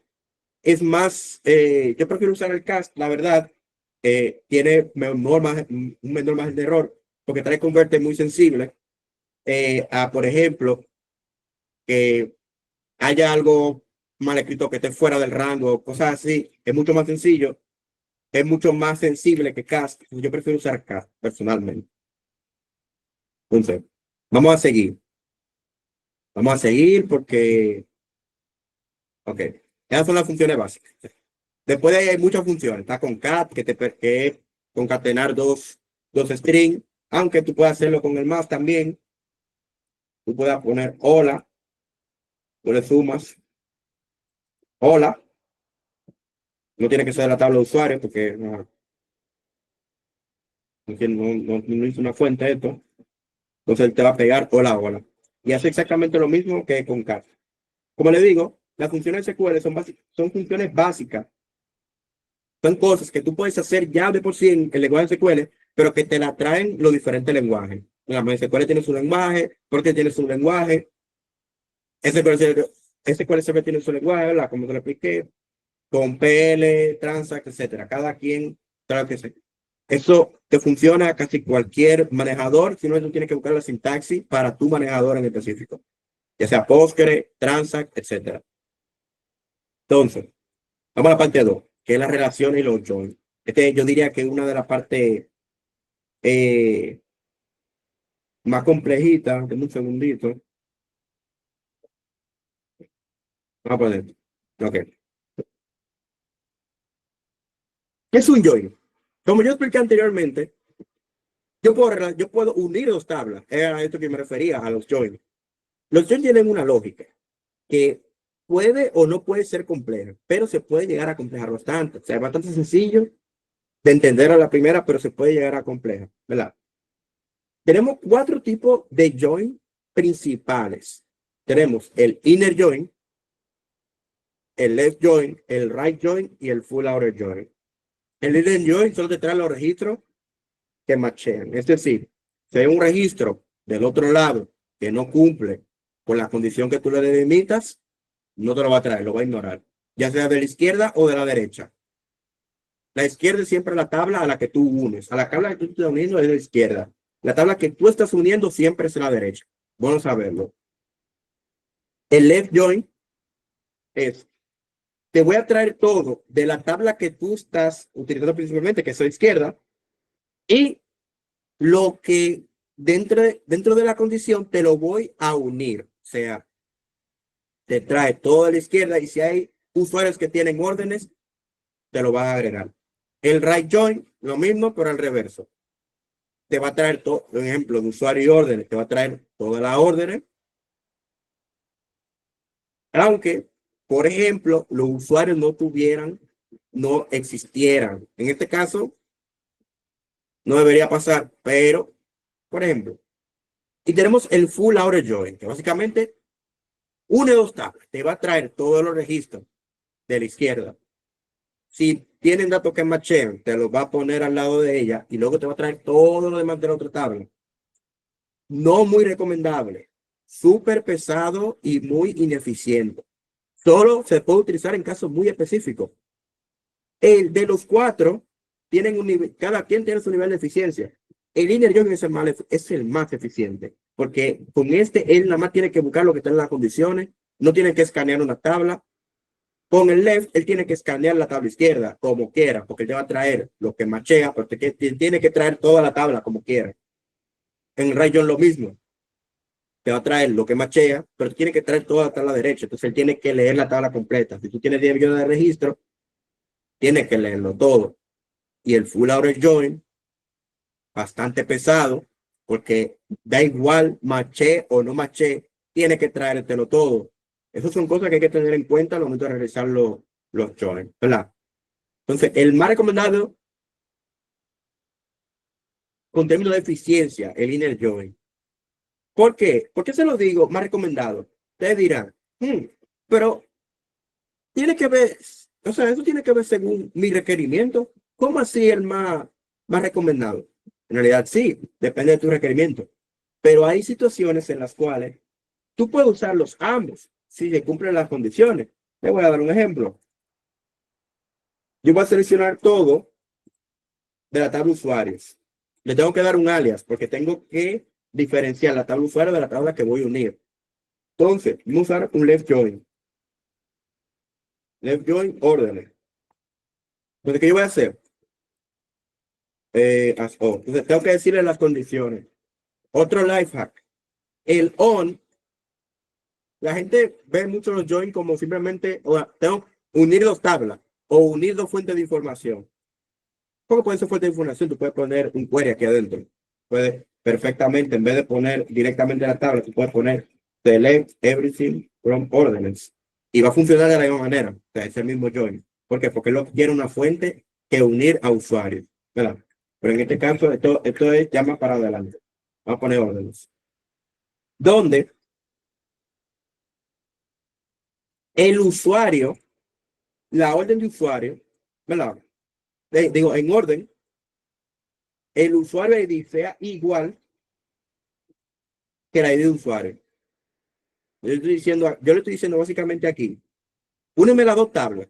es más, yo prefiero usar el cast, la verdad. Tiene un menor margen de error, porque try convert es muy sensible por ejemplo, que haya algo mal escrito que esté fuera del rango, cosas así. Es mucho más sencillo, es mucho más sensible que cast. Yo prefiero usar cast personalmente. Entonces, vamos a seguir. Vamos a seguir porque, ok, esas son las funciones básicas. Después de ahí hay muchas funciones. Está con cat, que es concatenar dos strings, aunque tú puedes hacerlo con el más también. Tú puedes poner hola, tú le sumas hola, no tiene que ser de la tabla de usuario porque no hizo una fuente esto, entonces él te va a pegar hola, hola. Y hace exactamente lo mismo que con cat. Como le digo, las funciones SQL son funciones básicas. Son cosas que tú puedes hacer ya de por sí en el lenguaje SQL, pero que te la traen los diferentes lenguajes. La SQL tiene su lenguaje, porque tiene su lenguaje, SQL Server tiene su lenguaje, ¿verdad? Como te lo expliqué, con PL, Transact, etcétera. Cada quien, claro que sí. Eso te funciona a casi cualquier manejador, si no, tú tienes que buscar la sintaxis para tu manejador en específico, ya sea Postgre, Transact, etcétera. Entonces, vamos a la parte 2, que es la relación y los joins. Yo diría que es una de las partes eh, más complejitas. Deme un segundito. Vamos a poner. Ok. ¿Qué es un join? Como yo expliqué anteriormente, yo puedo unir dos tablas. Era a esto que me refería, a los joins. Los joins tienen una lógica que puede o no puede ser compleja, pero se puede llegar a complejar bastante. O sea, es bastante sencillo de entender a la primera, pero se puede llegar a compleja, ¿verdad? Tenemos cuatro tipos de join principales. Tenemos el inner join, el left join, el right join y el full outer join. El inner join solo te trae los registros que machean. Es decir, si hay un registro del otro lado que no cumple con la condición que tú le delimitas, no te lo va a traer, lo va a ignorar, ya sea de la izquierda o de la derecha. La izquierda es siempre la tabla a la que tú unes. A la tabla que tú estás uniendo es la izquierda. La tabla que tú estás uniendo siempre es la derecha. Bueno saberlo. El left join es, te voy a traer todo de la tabla que tú estás utilizando principalmente, que es la izquierda, y lo que dentro de la condición te lo voy a unir. O sea, te trae todo de la izquierda y si hay usuarios que tienen órdenes, te lo vas a agregar. El right join, lo mismo, pero al reverso. Te va a traer todo, por ejemplo, de usuario y órdenes, te va a traer todas las órdenes. Aunque, por ejemplo, los usuarios no existieran. En este caso, no debería pasar, pero, por ejemplo, y tenemos el full outer join, que básicamente une dos tablas, te va a traer todos los registros de la izquierda. Si tienen datos que machean, te los va a poner al lado de ella y luego te va a traer todo lo demás de la otra tabla. No muy recomendable, súper pesado y muy ineficiente. Solo se puede utilizar en casos muy específicos. El de los cuatro tienen un nivel, cada quien tiene su nivel de eficiencia. El inner join es el más eficiente, porque con este él nada más tiene que buscar lo que está en las condiciones, no tiene que escanear una tabla. Con el left, él tiene que escanear la tabla izquierda como quiera, porque él te va a traer lo que machea, porque tiene que traer toda la tabla como quiera. En right join lo mismo, te va a traer lo que machea, pero tiene que traer toda la tabla derecha, entonces él tiene que leer la tabla completa. Si tú tienes 10 millones de registros, tiene que leerlo todo. Y el full outer join, bastante pesado, porque da igual maché o no maché, tiene que traértelo todo. Esas son cosas que hay que tener en cuenta al momento de realizar los joins, ¿verdad? Entonces, el más recomendado con términos de eficiencia, el inner join. ¿Por qué? ¿Por qué se lo digo más recomendado? Ustedes dirán, pero tiene que ver, o sea, eso tiene que ver según mi requerimiento. ¿Cómo así el más recomendado? En realidad, sí, depende de tu requerimiento. Pero hay situaciones en las cuales tú puedes usarlos ambos si se cumplen las condiciones. Te voy a dar un ejemplo. Yo voy a seleccionar todo de la tabla usuarios. Le tengo que dar un alias porque tengo que diferenciar la tabla usuario de la tabla que voy a unir. Entonces, vamos a usar un left join. Left join órdenes. Entonces, ¿qué yo voy a hacer? Entonces, tengo que decirle las condiciones. Otro life hack. El on, la gente ve mucho los join como simplemente, tengo unir dos tablas o unir dos fuentes de información. ¿Cómo puede ser fuente de información? Tú puedes poner un query aquí adentro. Puedes perfectamente, en vez de poner directamente la tabla, tú puedes poner select everything from ordinance. Y va a funcionar de la misma manera. O sea, es el mismo join. ¿Por qué? Porque lo quiere una fuente que unir a usuarios, ¿verdad? Pero en este caso, esto es llama para adelante. Vamos a poner órdenes. Donde el usuario, la orden de usuario, ¿verdad? Digo, en orden, el usuario ID sea igual que la ID de usuario. Yo le estoy diciendo básicamente aquí, úneme las dos tablas,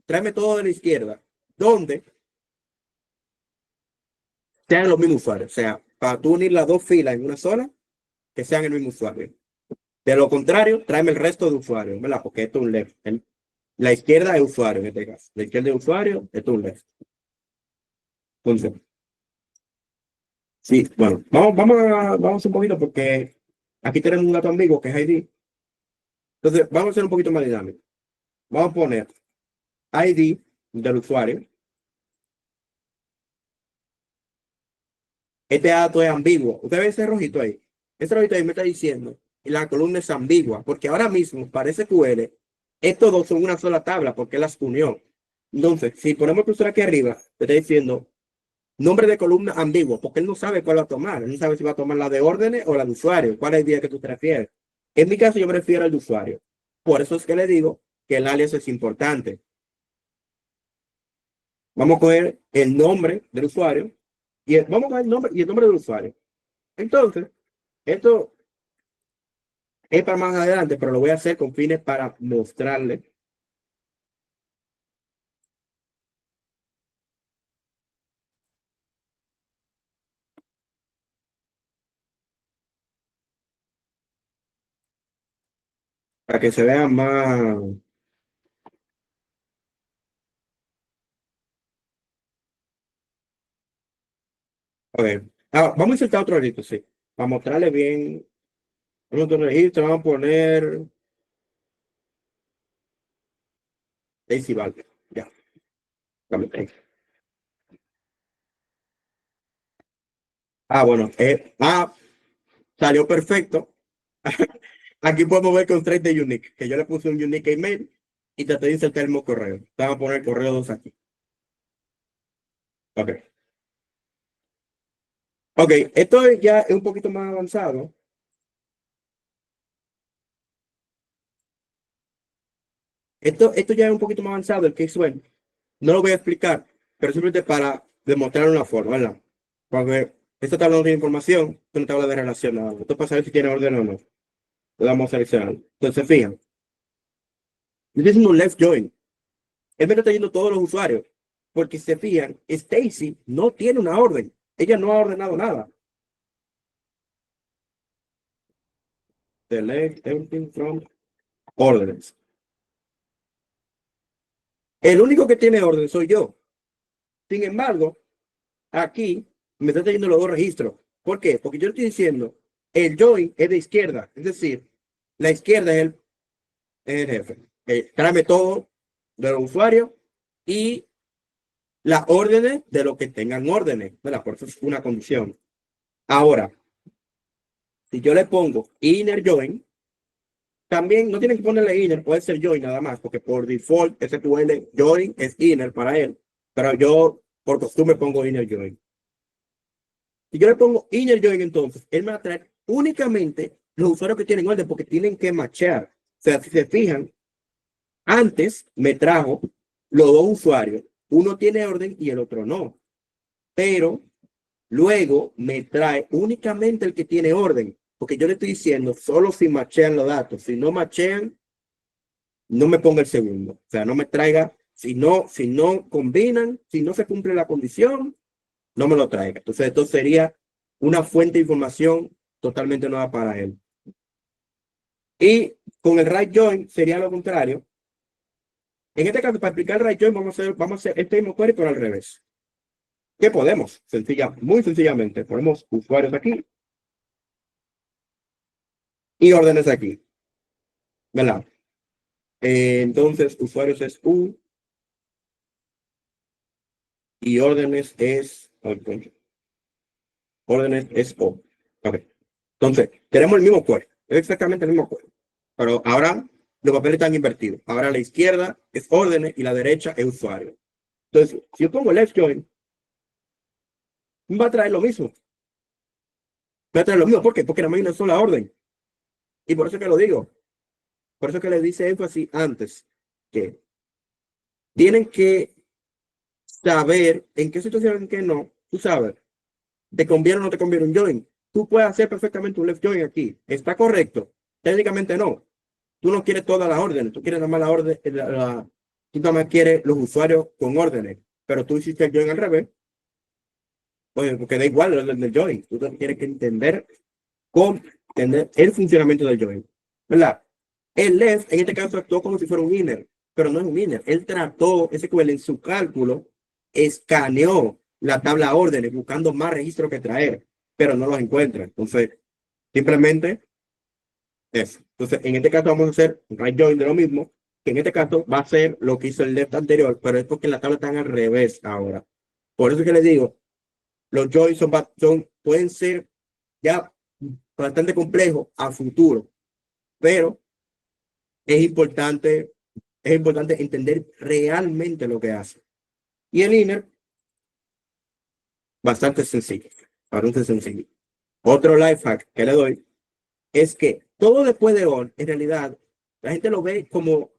tráeme todo de la izquierda, donde sean los mismos usuarios. O sea, para tú unir las dos filas en una sola, que sean el mismo usuario. De lo contrario, tráeme el resto de usuarios, ¿verdad? Porque esto es un left. La izquierda es usuario en este caso. La izquierda es usuario, esto es un left. Entonces, sí, bueno, vamos un poquito porque aquí tenemos un dato ambiguo que es ID. Entonces, vamos a ser un poquito más dinámico. Vamos a poner ID del usuario. Este dato es ambiguo. Usted ve ese rojito ahí. Ese rojito ahí me está diciendo que la columna es ambigua, porque ahora mismo parece QL. Estos dos son una sola tabla porque las unió. Entonces, si ponemos el cursor aquí arriba, te está diciendo nombre de columna ambiguo, porque él no sabe cuál va a tomar. Él no sabe si va a tomar la de órdenes o la de usuario. ¿Cuál es el día que tú te refieres? En mi caso, yo me refiero al de usuario. Por eso es que le digo que el alias es importante. Vamos a coger el nombre del usuario y vamos a coger el nombre del usuario. Entonces, esto es para más adelante, pero lo voy a hacer con fines para mostrarle. Para que se vea más. A ver, vamos a insertar otro registro, sí. Para mostrarle bien. Otro registro, vamos a poner Daisy Valve. Ya, dame. Bueno, salió perfecto. Aquí podemos ver con trace de unique, que yo le puse un unique email y traté de insertar el mismo correo. Vamos a poner el correo 2 aquí. Ok. Ok, esto ya es un poquito más avanzado. Esto ya es un poquito más avanzado, el case web. No lo voy a explicar, pero simplemente para demostrar una forma, ¿verdad? Porque esta tabla no tiene información, es una tabla de relación nada más. Esto para saber si tiene orden o no. Le damos a seleccionar. Entonces, fijan, yo estoy haciendo un left join. Él me está trayendo todos los usuarios. Porque si se fijan, Stacy no tiene una orden. Ella no ha ordenado nada. Select everything from órdenes. El único que tiene orden soy yo. Sin embargo, aquí me está trayendo los dos registros. ¿Por qué? Porque yo estoy diciendo, el join es de izquierda. Es decir, la izquierda es el jefe. Tráeme todo de los usuarios y las órdenes de los que tengan órdenes. ¿Verdad? Por eso es una condición. Ahora, si yo le pongo inner join, también no tienen que ponerle inner, puede ser join nada más, porque por default SQL join es inner para él. Pero yo por costumbre pongo inner join. Si yo le pongo inner join, entonces él me va a traer únicamente los usuarios que tienen orden porque tienen que matchar. O sea, si se fijan, antes me trajo los dos usuarios. Uno tiene orden y el otro no. Pero luego me trae únicamente el que tiene orden. Porque yo le estoy diciendo solo si machean los datos. Si no machean, no me ponga el segundo. O sea, no me traiga. Si no combinan, si no se cumple la condición, no me lo traiga. Entonces, esto sería una fuente de información totalmente nueva para él. Y con el right join sería lo contrario. En este caso, para explicar el right join, vamos a hacer este mismo query, pero al revés. ¿Qué podemos? Muy sencillamente, ponemos usuarios aquí y órdenes aquí. ¿Verdad? Entonces, usuarios es U y órdenes es O. Ok. Entonces, tenemos el mismo query. Es exactamente el mismo query. Pero ahora los papeles están invertidos. Ahora a la izquierda es órdenes y la derecha es usuario. Entonces, si yo pongo left join, va a traer lo mismo. Va a traer lo mismo. ¿Por qué? Porque nada más hay una sola orden. Y por eso que lo digo. Por eso que le dice énfasis antes que tienen que saber en qué situación en qué no. Tú sabes, te conviene o no te conviene un join. Tú puedes hacer perfectamente un left join aquí. ¿Está correcto? Técnicamente no. Tú no quieres todas las órdenes. Tú quieres nada más la orden. Tú nada más quieres los usuarios con órdenes. Pero tú hiciste el join al revés. Pues porque da igual el orden del join. Tú tienes que entender cómo entender el funcionamiento del join. ¿Verdad? El left en este caso actuó como si fuera un inner, pero no es un inner. Él trató SQL en su cálculo, escaneó la tabla órdenes buscando más registros que traer, pero no los encuentra. Entonces, simplemente eso. Entonces, en este caso vamos a hacer un right join de lo mismo, que en este caso va a ser lo que hizo el left anterior, pero es porque la tabla está al revés ahora. Por eso es que les digo, los joins pueden ser ya bastante complejos a futuro, pero es importante entender realmente lo que hace. Y el inner, bastante sencillo, bastante sencillo. Otro life hack que le doy es que todo después de on, en realidad, la gente lo ve como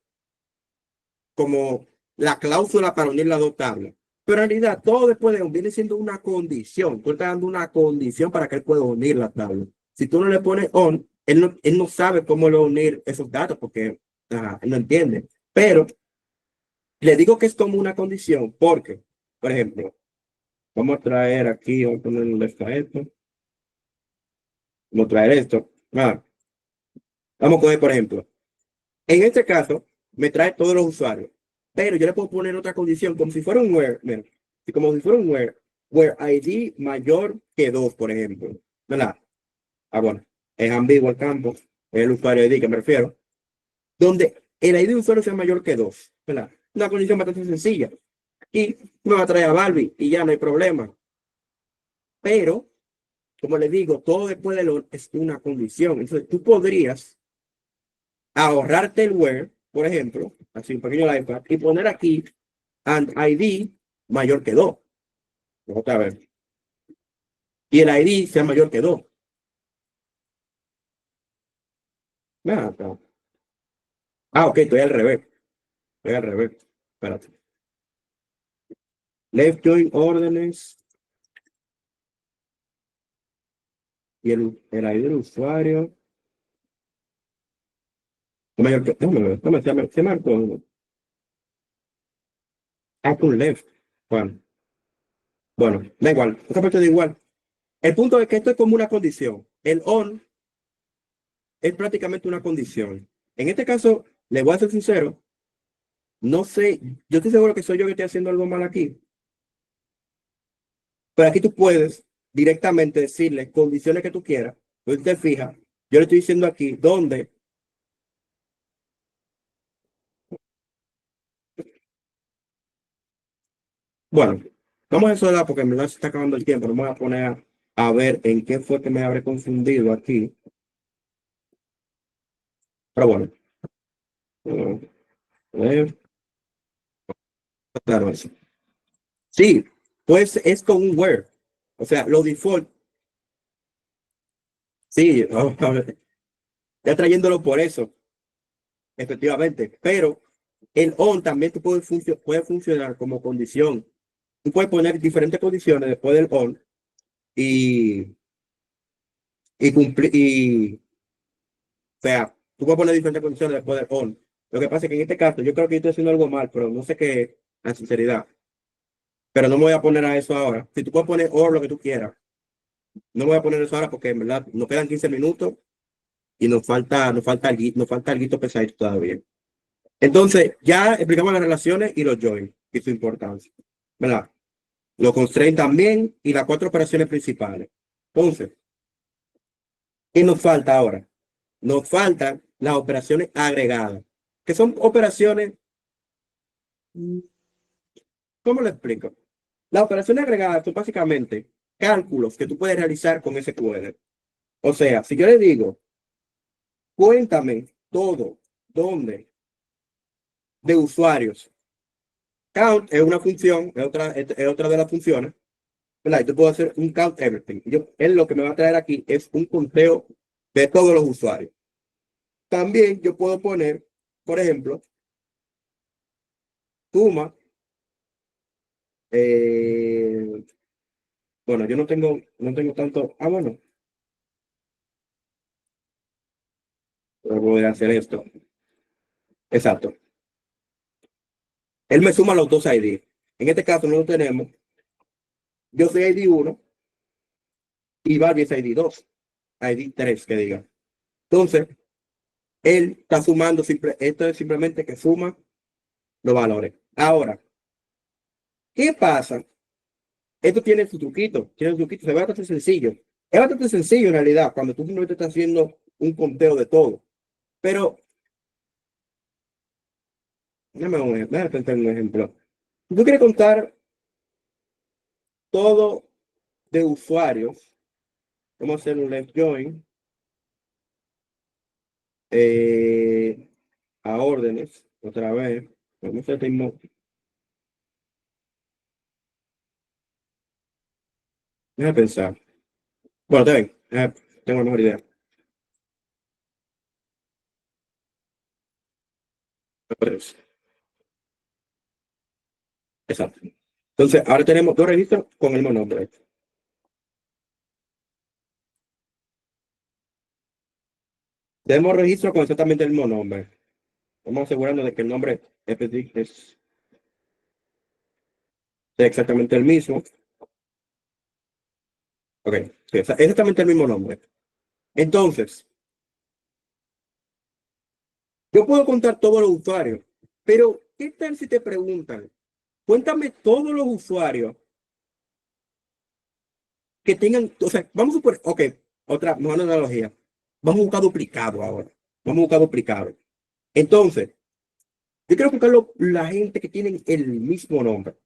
la cláusula para unir las dos tablas. Pero en realidad, todo después de on viene siendo una condición. Tú estás dando una condición para que él pueda unir la tabla. Si tú no le pones on, él no sabe cómo lo unir esos datos porque él no entiende. Pero le digo que es como una condición porque, por ejemplo, vamos a traer aquí, vamos a ponerle esto. Vamos a traer esto. Vamos a coger, por ejemplo, en este caso, me trae todos los usuarios, pero yo le puedo poner otra condición, como si fuera un where, como si fuera un where ID mayor que 2, por ejemplo. ¿Verdad? Bueno, es ambiguo el campo, es el usuario ID que me refiero, donde el ID de usuario sea mayor que 2. ¿Verdad? Una condición bastante sencilla. Y me va a traer a Barbie y ya no hay problema. Pero, como les digo, todo después de lo es una condición. Entonces, tú podrías ahorrarte el where, por ejemplo, así un pequeño life y poner aquí and ID mayor que 2. Otra vez. Y el ID sea mayor que 2. Ok, estoy al revés. Estoy al revés. Espérate. Left join órdenes. Y el ID del usuario. Mayor que. Se marcó. Con left. Bueno, da igual. Esta parte da igual. El punto es que esto es como una condición. El on es prácticamente una condición. En este caso, le voy a ser sincero. No sé, yo estoy seguro que soy yo que estoy haciendo algo mal aquí. Pero aquí tú puedes directamente decirle condiciones que tú quieras. Entonces te fijas, yo le estoy diciendo aquí dónde. Bueno, vamos a eso porque me se está acabando el tiempo. No me voy a poner a ver en qué fue que me habré confundido aquí. Pero bueno, a ver, claro eso. Sí, pues es con un where. O sea, lo default. Sí, a ver, ya trayéndolo por eso, efectivamente. Pero el on también puede funcionar como condición. Tú puedes poner diferentes condiciones después del on y, cumplir. O sea, tú puedes poner diferentes condiciones después del on. Lo que pasa es que en este caso, yo creo que yo estoy haciendo algo mal, pero no sé qué, la sinceridad. Pero no me voy a poner a eso ahora. Si tú puedes poner or lo que tú quieras, no me voy a poner eso ahora porque en verdad nos quedan 15 minutos y nos falta algo pesadito todavía. Entonces, ya explicamos las relaciones y los joins y su importancia, ¿verdad? Los constraints también y las 4 operaciones principales. Entonces, ¿qué nos falta ahora? Nos faltan las operaciones agregadas, que son operaciones, ¿cómo lo explico? Las operaciones agregadas son básicamente cálculos que tú puedes realizar con SQL. O sea, si yo le digo, cuéntame todo, dónde, de usuarios. Count es una función, es otra de las funciones. ¿verdad? Yo puedo hacer un count everything. Él lo que me va a traer aquí es un conteo de todos los usuarios. También yo puedo poner, por ejemplo, suma. Bueno, yo no tengo tanto. Ah, bueno, voy a hacer esto. Exacto. Él me suma los dos ID. En este caso no lo tenemos. Yo soy ID 1 y Barbie es ID 2. ID 3, que diga. Entonces, él está sumando, esto es simplemente que suma los valores. Ahora, ¿qué pasa? Esto tiene su truquito, se ve bastante sencillo. Es bastante sencillo en realidad, cuando tú simplemente estás haciendo un conteo de todo. Pero, déjame pensar en un ejemplo. Si tú quieres contar todo de usuarios, vamos a hacer un left join a órdenes, otra vez. Vamos a hacer déjame pensar. Bueno, está bien, tengo la mejor idea. Pues, exacto. Entonces, ahora tenemos dos registros con el mismo nombre. Tenemos registros con exactamente el mismo nombre. Vamos asegurando de que el nombre es exactamente el mismo. Ok, sí, exactamente el mismo nombre. Entonces, yo puedo contar todos los usuarios, pero ¿qué tal si te preguntan? Cuéntame todos los usuarios que tengan, o sea, vamos a suponer, ok, otra mejor analogía. Vamos a buscar duplicado ahora. Vamos a buscar duplicado. Entonces, yo quiero buscar la gente que tienen el mismo nombre.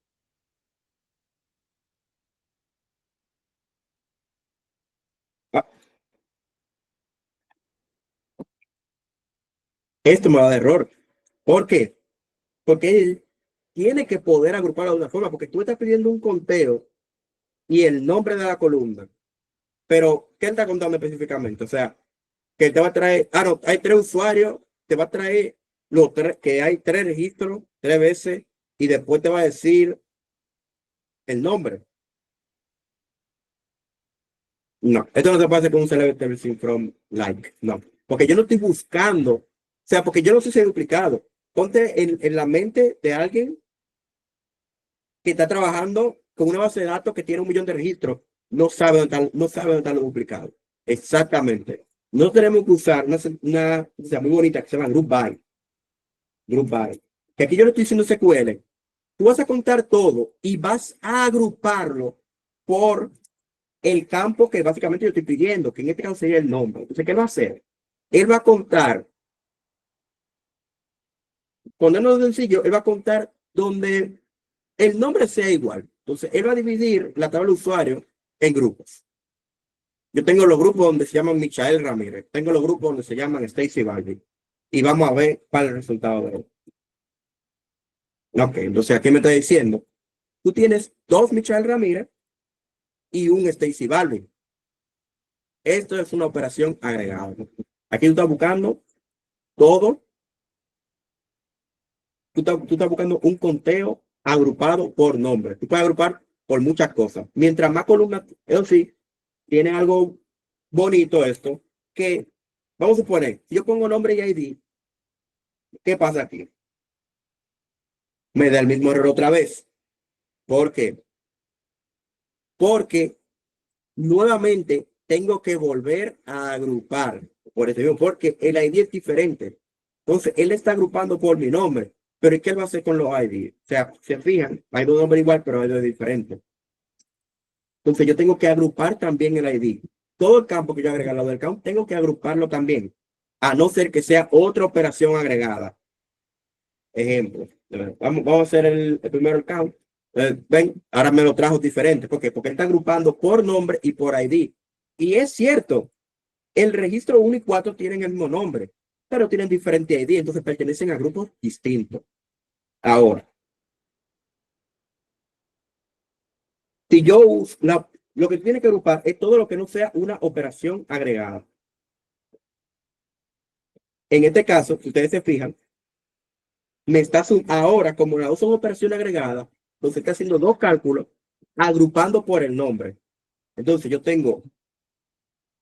Ah, esto me va a dar error. ¿Por qué? Porque él tiene que poder agruparlo de una forma, porque tú estás pidiendo un conteo y el nombre de la columna. Pero, ¿qué está contando específicamente? O sea, que te va a traer, no, hay tres usuarios, te va a traer los tres, que hay tres registros, tres veces, y después te va a decir el nombre. No, esto no se puede hacer con un celebrity sync from like, no, porque yo no estoy buscando, o sea, porque yo no sé si es duplicado. Ponte en la mente de alguien que está trabajando con una base de datos que tiene 1 millón de registros, no sabe dónde están los duplicados. Exactamente. No tenemos que usar una o sea, muy bonita que se llama Group By. Group By. Que aquí yo le estoy diciendo SQL. Tú vas a contar todo y vas a agruparlo por el campo que básicamente yo estoy pidiendo, que en este caso sería el nombre. Entonces, ¿qué va a hacer? Él va a contar, ponerlo sencillo, él va a contar donde el nombre sea igual. Entonces, él va a dividir la tabla de usuario en grupos. Yo tengo los grupos donde se llaman Michael Ramírez, tengo los grupos donde se llaman Stacy Barbie, y vamos a ver cuál es el resultado de él. Ok, entonces aquí me está diciendo, tú tienes dos Michael Ramírez y un Stacy Barbie. Esto es una operación agregada. Aquí tú estás buscando todo, tú estás buscando un conteo agrupado por nombre. Tú puedes agrupar por muchas cosas. Mientras más columnas, eso sí, tiene algo bonito esto, que vamos a suponer, si yo pongo nombre y ID, ¿qué pasa aquí? Me da el mismo error otra vez. ¿Por qué? Porque nuevamente tengo que volver a agrupar. Por eso digo, porque el ID es diferente. Entonces, él está agrupando por mi nombre. Pero ¿qué él va a hacer con los ID? O sea, se fijan, hay dos nombres igual, pero hay dos diferentes. Entonces, yo tengo que agrupar también el ID. Todo el campo que yo agrego al lado del campo, tengo que agruparlo también. A no ser que sea otra operación agregada. Ejemplo. Vamos a hacer el primero el count. Ven, ahora me lo trajo diferente. ¿Por qué? Porque él está agrupando por nombre y por ID. Y es cierto, el registro 1 y 4 tienen el mismo nombre, pero tienen diferente ID, entonces pertenecen a grupos distintos. Ahora, Si yo uso lo que tiene que agrupar es todo lo que no sea una operación agregada. En este caso, si ustedes se fijan, ahora, como las dos son operaciones agregadas, entonces está haciendo dos cálculos agrupando por el nombre. Entonces yo tengo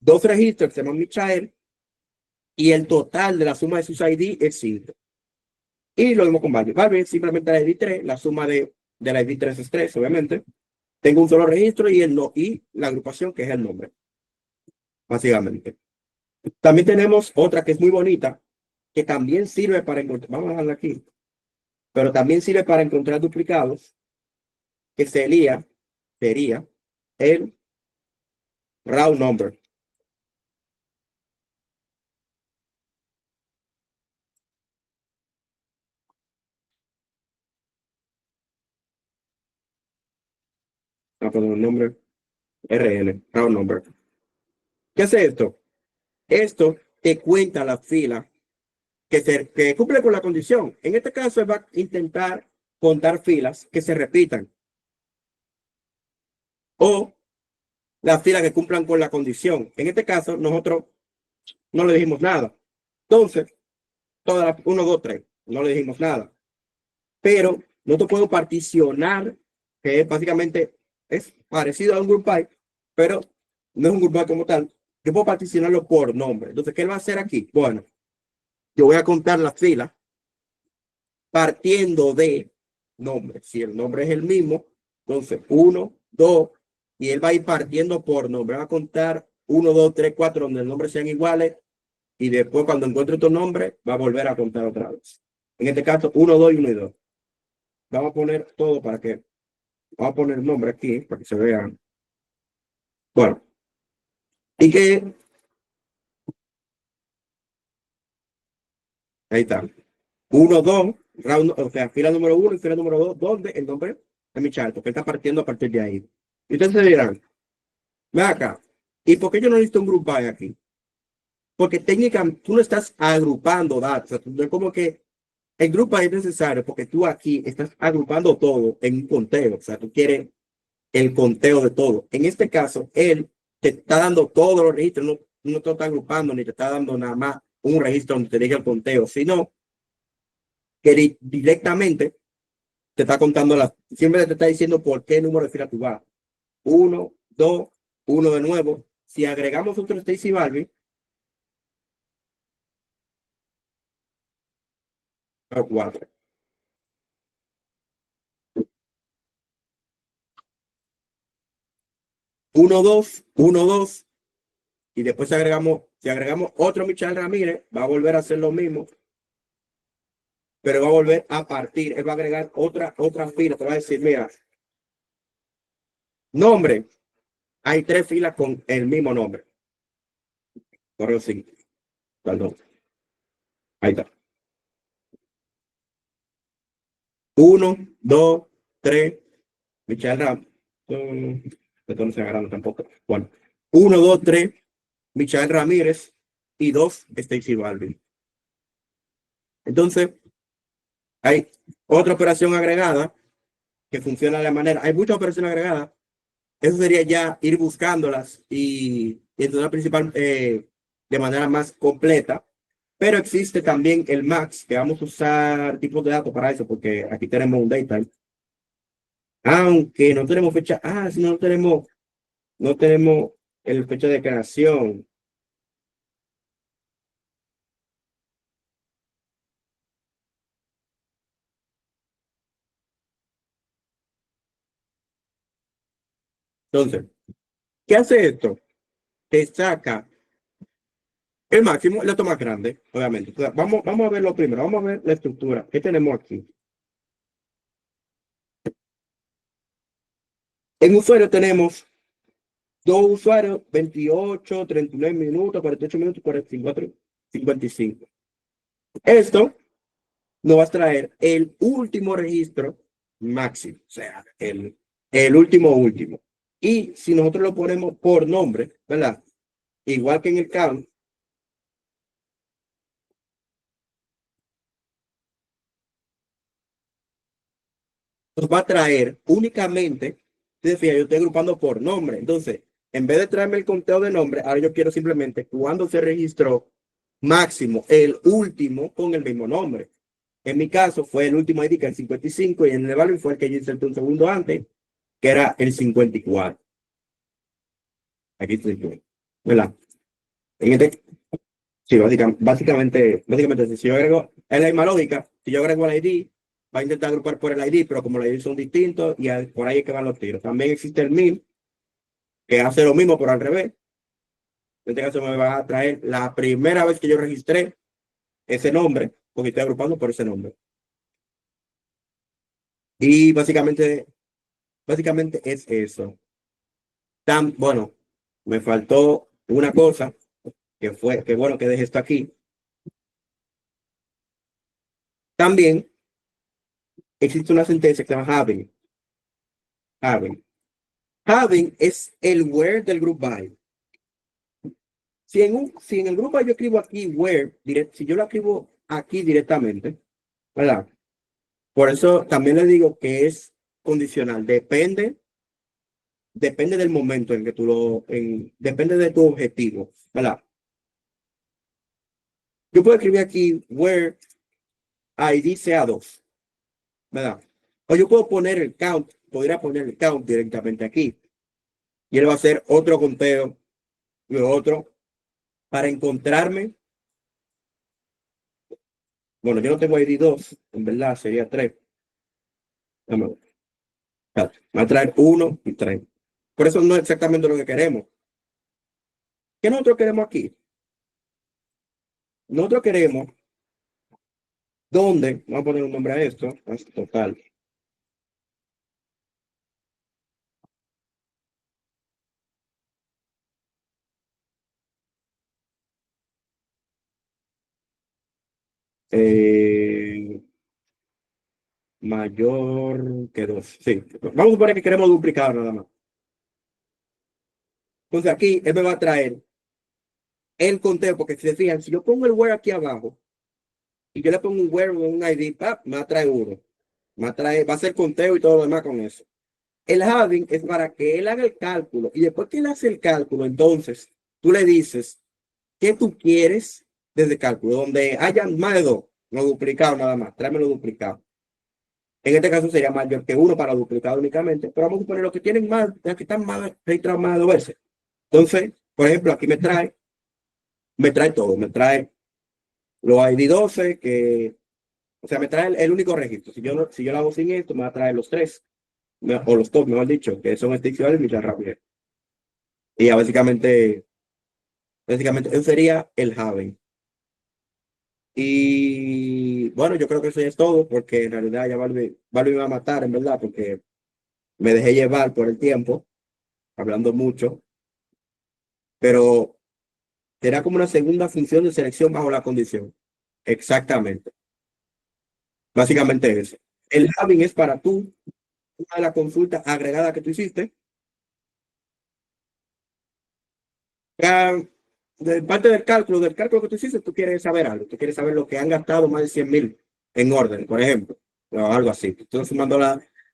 dos registros que se llaman Michael y el total de la suma de sus ID es 5. Y lo mismo con Barbie. Barbie simplemente la ID 3, la suma de la ID 3 es 3, obviamente. Tengo un solo registro y, y la agrupación que es el nombre, básicamente. También tenemos otra que es muy bonita, que también sirve para encontrar, vamos a dejarla aquí, pero también sirve para encontrar duplicados, que sería el round number. Vamos a poner el nombre RN, round number. ¿Qué hace esto? Esto te cuenta la fila que cumple con la condición. En este caso, va a intentar contar filas que se repitan o las filas que cumplan con la condición. En este caso, nosotros no le dijimos nada. Entonces, todas las 1, 2, 3, no le dijimos nada. Pero nosotros podemos particionar, que básicamente es parecido a un group by, pero no es un group by como tal. Yo puedo particionarlo por nombre. Entonces, ¿qué él va a hacer aquí? Bueno, yo voy a contar las filas partiendo de nombre. Si el nombre es el mismo, entonces 1, 2, y él va a ir partiendo por nombre. Va a contar 1, 2, 3, 4, donde el nombre sean iguales, y después cuando encuentre otro nombre, va a volver a contar otra vez. En este caso, 1, 2 y 1 y 2. Vamos a poner todo vamos a poner el nombre aquí para que se vean. Bueno, y que ahí está. 1, 2, o sea, fila número 1 y fila número 2, donde el nombre de mi chart, porque está partiendo a partir de ahí. Y ustedes se dirán, ve acá, ¿y por qué yo no necesito un group by aquí? Porque técnicamente tú no estás agrupando datos, o sea, no es como que el group by es necesario porque tú aquí estás agrupando todo en un conteo, o sea, tú quieres el conteo de todo. En este caso, él te está dando todos los registros, no te está agrupando ni te está dando nada más un registro donde te diga el conteo, sino que directamente te está contando siempre te está diciendo por qué número de fila tú vas. 1, 2, 1 de nuevo. Si agregamos otro Stacy Barbie, a 4. 1, 2, 1, 2. Y después si agregamos otro Michelle Ramírez, va a volver a hacer lo mismo, pero va a volver a partir. Él va a agregar otra fila. Te va a decir, mira, nombre. Hay 3 filas con el mismo nombre. Correo 5. Perdón. Ahí está. 1, 2, 3. Michelle Ram. Esto no se agarrando tampoco. Bueno. 1, 2, 3. Michael Ramírez y 2, Stacy Balvin. Entonces, hay otra operación agregada que funciona de la manera. Hay muchas operaciones agregadas. Eso sería ya ir buscándolas y entonces principal de manera más completa. Pero existe también el max, que vamos a usar tipos de datos para eso, porque aquí tenemos un daytime. Aunque no tenemos fecha. Si no tenemos el fecha de creación. Entonces, ¿qué hace esto? Te saca el máximo, el dato más grande, obviamente. O sea, vamos a ver lo primero, vamos a ver la estructura. ¿Qué tenemos aquí? En usuario tenemos dos usuarios, 28, 39 minutos, 48 minutos, 44, 55. Esto nos va a traer el último registro máximo, o sea, el último. Y si nosotros lo ponemos por nombre, ¿verdad? Igual que en el count, nos va a traer únicamente te fijas, yo estoy agrupando por nombre. Entonces, en vez de traerme el conteo de nombre, ahora yo quiero simplemente cuándo se registró máximo el último con el mismo nombre. En mi caso fue el último ID, que es el 55, y en el Balvin fue el que yo inserté un segundo antes, que era el 54. Aquí estoy, ¿verdad? En este, sí, básicamente, si yo agrego, es la misma lógica, si yo agrego el ID, va a intentar agrupar por el ID, pero como los ID son distintos, y por ahí es que van los tiros. También existe el MIL, que hace lo mismo, pero al revés. En este caso me va a traer la primera vez que yo registré ese nombre, porque estoy agrupando por ese nombre. Y básicamente es eso. Bueno, me faltó una cosa, que fue, que bueno que dejé esto aquí. También existe una sentencia que se llama having. Having. Having es el where del group by. Si en el grupo yo escribo aquí where, si yo lo escribo aquí directamente, ¿verdad? Por eso también le digo que es condicional. Depende del momento en que depende de tu objetivo, ¿verdad? Yo puedo escribir aquí where ID sea 2, ¿verdad? O yo puedo poner el count, podría poner el count directamente aquí. Y él va a hacer otro conteo y otro para encontrarme. Bueno, yo no tengo ID 2, en verdad sería 3. Me va a traer 1 y 3. Por eso no es exactamente lo que queremos. ¿Qué nosotros queremos aquí? Nosotros queremos, ¿dónde? Vamos a poner un nombre a esto, total. Mayor que 2. Sí, vamos a suponer que queremos duplicar nada más. Entonces aquí él me va a traer el conteo, porque si se fijan, si yo pongo el where aquí abajo y yo le pongo un where o un ID, me va a traer uno. Va a hacer conteo y todo lo demás con eso. El having es para que él haga el cálculo y después que él hace el cálculo, entonces tú le dices qué tú quieres desde cálculo, donde hayan más de 2, no duplicado nada más, tráemelo duplicado. En este caso sería mayor que 1 para duplicado únicamente, pero vamos a poner los que tienen más, los que están más registrados más de 2 veces. Entonces, por ejemplo, aquí me trae todo, me trae los ID 12, o sea, me trae el único registro. Si yo lo hago sin esto, me va a traer los 3, o los top, mejor dicho, que son extinciones y mitad rápido. Y ya básicamente, eso sería el having. Y bueno, yo creo que eso ya es todo, porque en realidad ya Barbie me va a matar, en verdad, porque me dejé llevar por el tiempo, hablando mucho, pero será como una segunda función de selección bajo la condición. Exactamente. Básicamente eso. El having es para tú, una de las consultas agregadas que tú hiciste, ya, de parte del cálculo que tú hiciste, tú quieres saber algo, tú quieres saber lo que han gastado más de 100,000 en orden, por ejemplo, o algo así. Tú estás sumando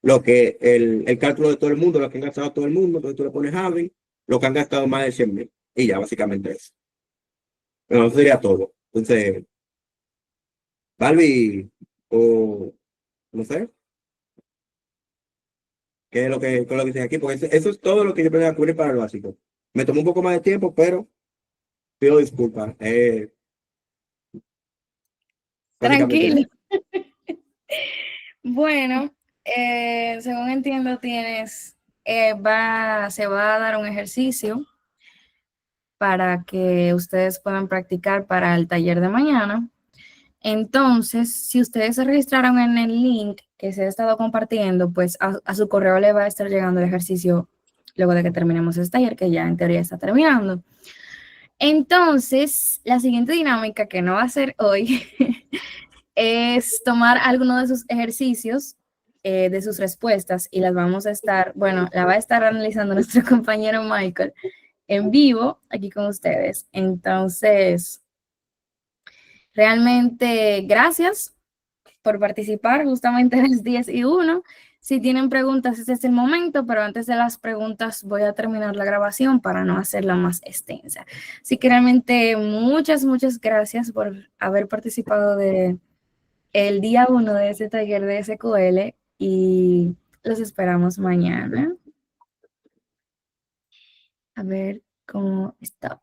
lo que el cálculo de todo el mundo, lo que han gastado todo el mundo, entonces tú le pones having, lo que han gastado más de 100,000. Y ya, básicamente eso. Bueno, eso sería todo. Entonces, Barbie, o no sé, qué es lo que dice aquí, porque eso es todo lo que yo pensaba cubrir para el básico. Me tomó un poco más de tiempo, pero pido disculpas. Básicamente Tranquilo. eso. Bueno, según entiendo, se va a dar un ejercicio para que ustedes puedan practicar para el taller de mañana. Entonces, si ustedes se registraron en el link que se ha estado compartiendo, pues a su correo le va a estar llegando el ejercicio luego de que terminemos este taller, que ya en teoría está terminando. Entonces, la siguiente dinámica, que no va a ser hoy, es tomar alguno de sus ejercicios, de sus respuestas, y las vamos a estar, bueno, la va a estar analizando nuestro compañero Michael en vivo aquí con ustedes. Entonces, realmente gracias por participar justamente a las 10:01. Si tienen preguntas, este es el momento, pero antes de las preguntas voy a terminar la grabación para no hacerla más extensa. Así que realmente muchas gracias por haber participado de el día 1 de este taller de SQL y los esperamos mañana. A ver cómo está.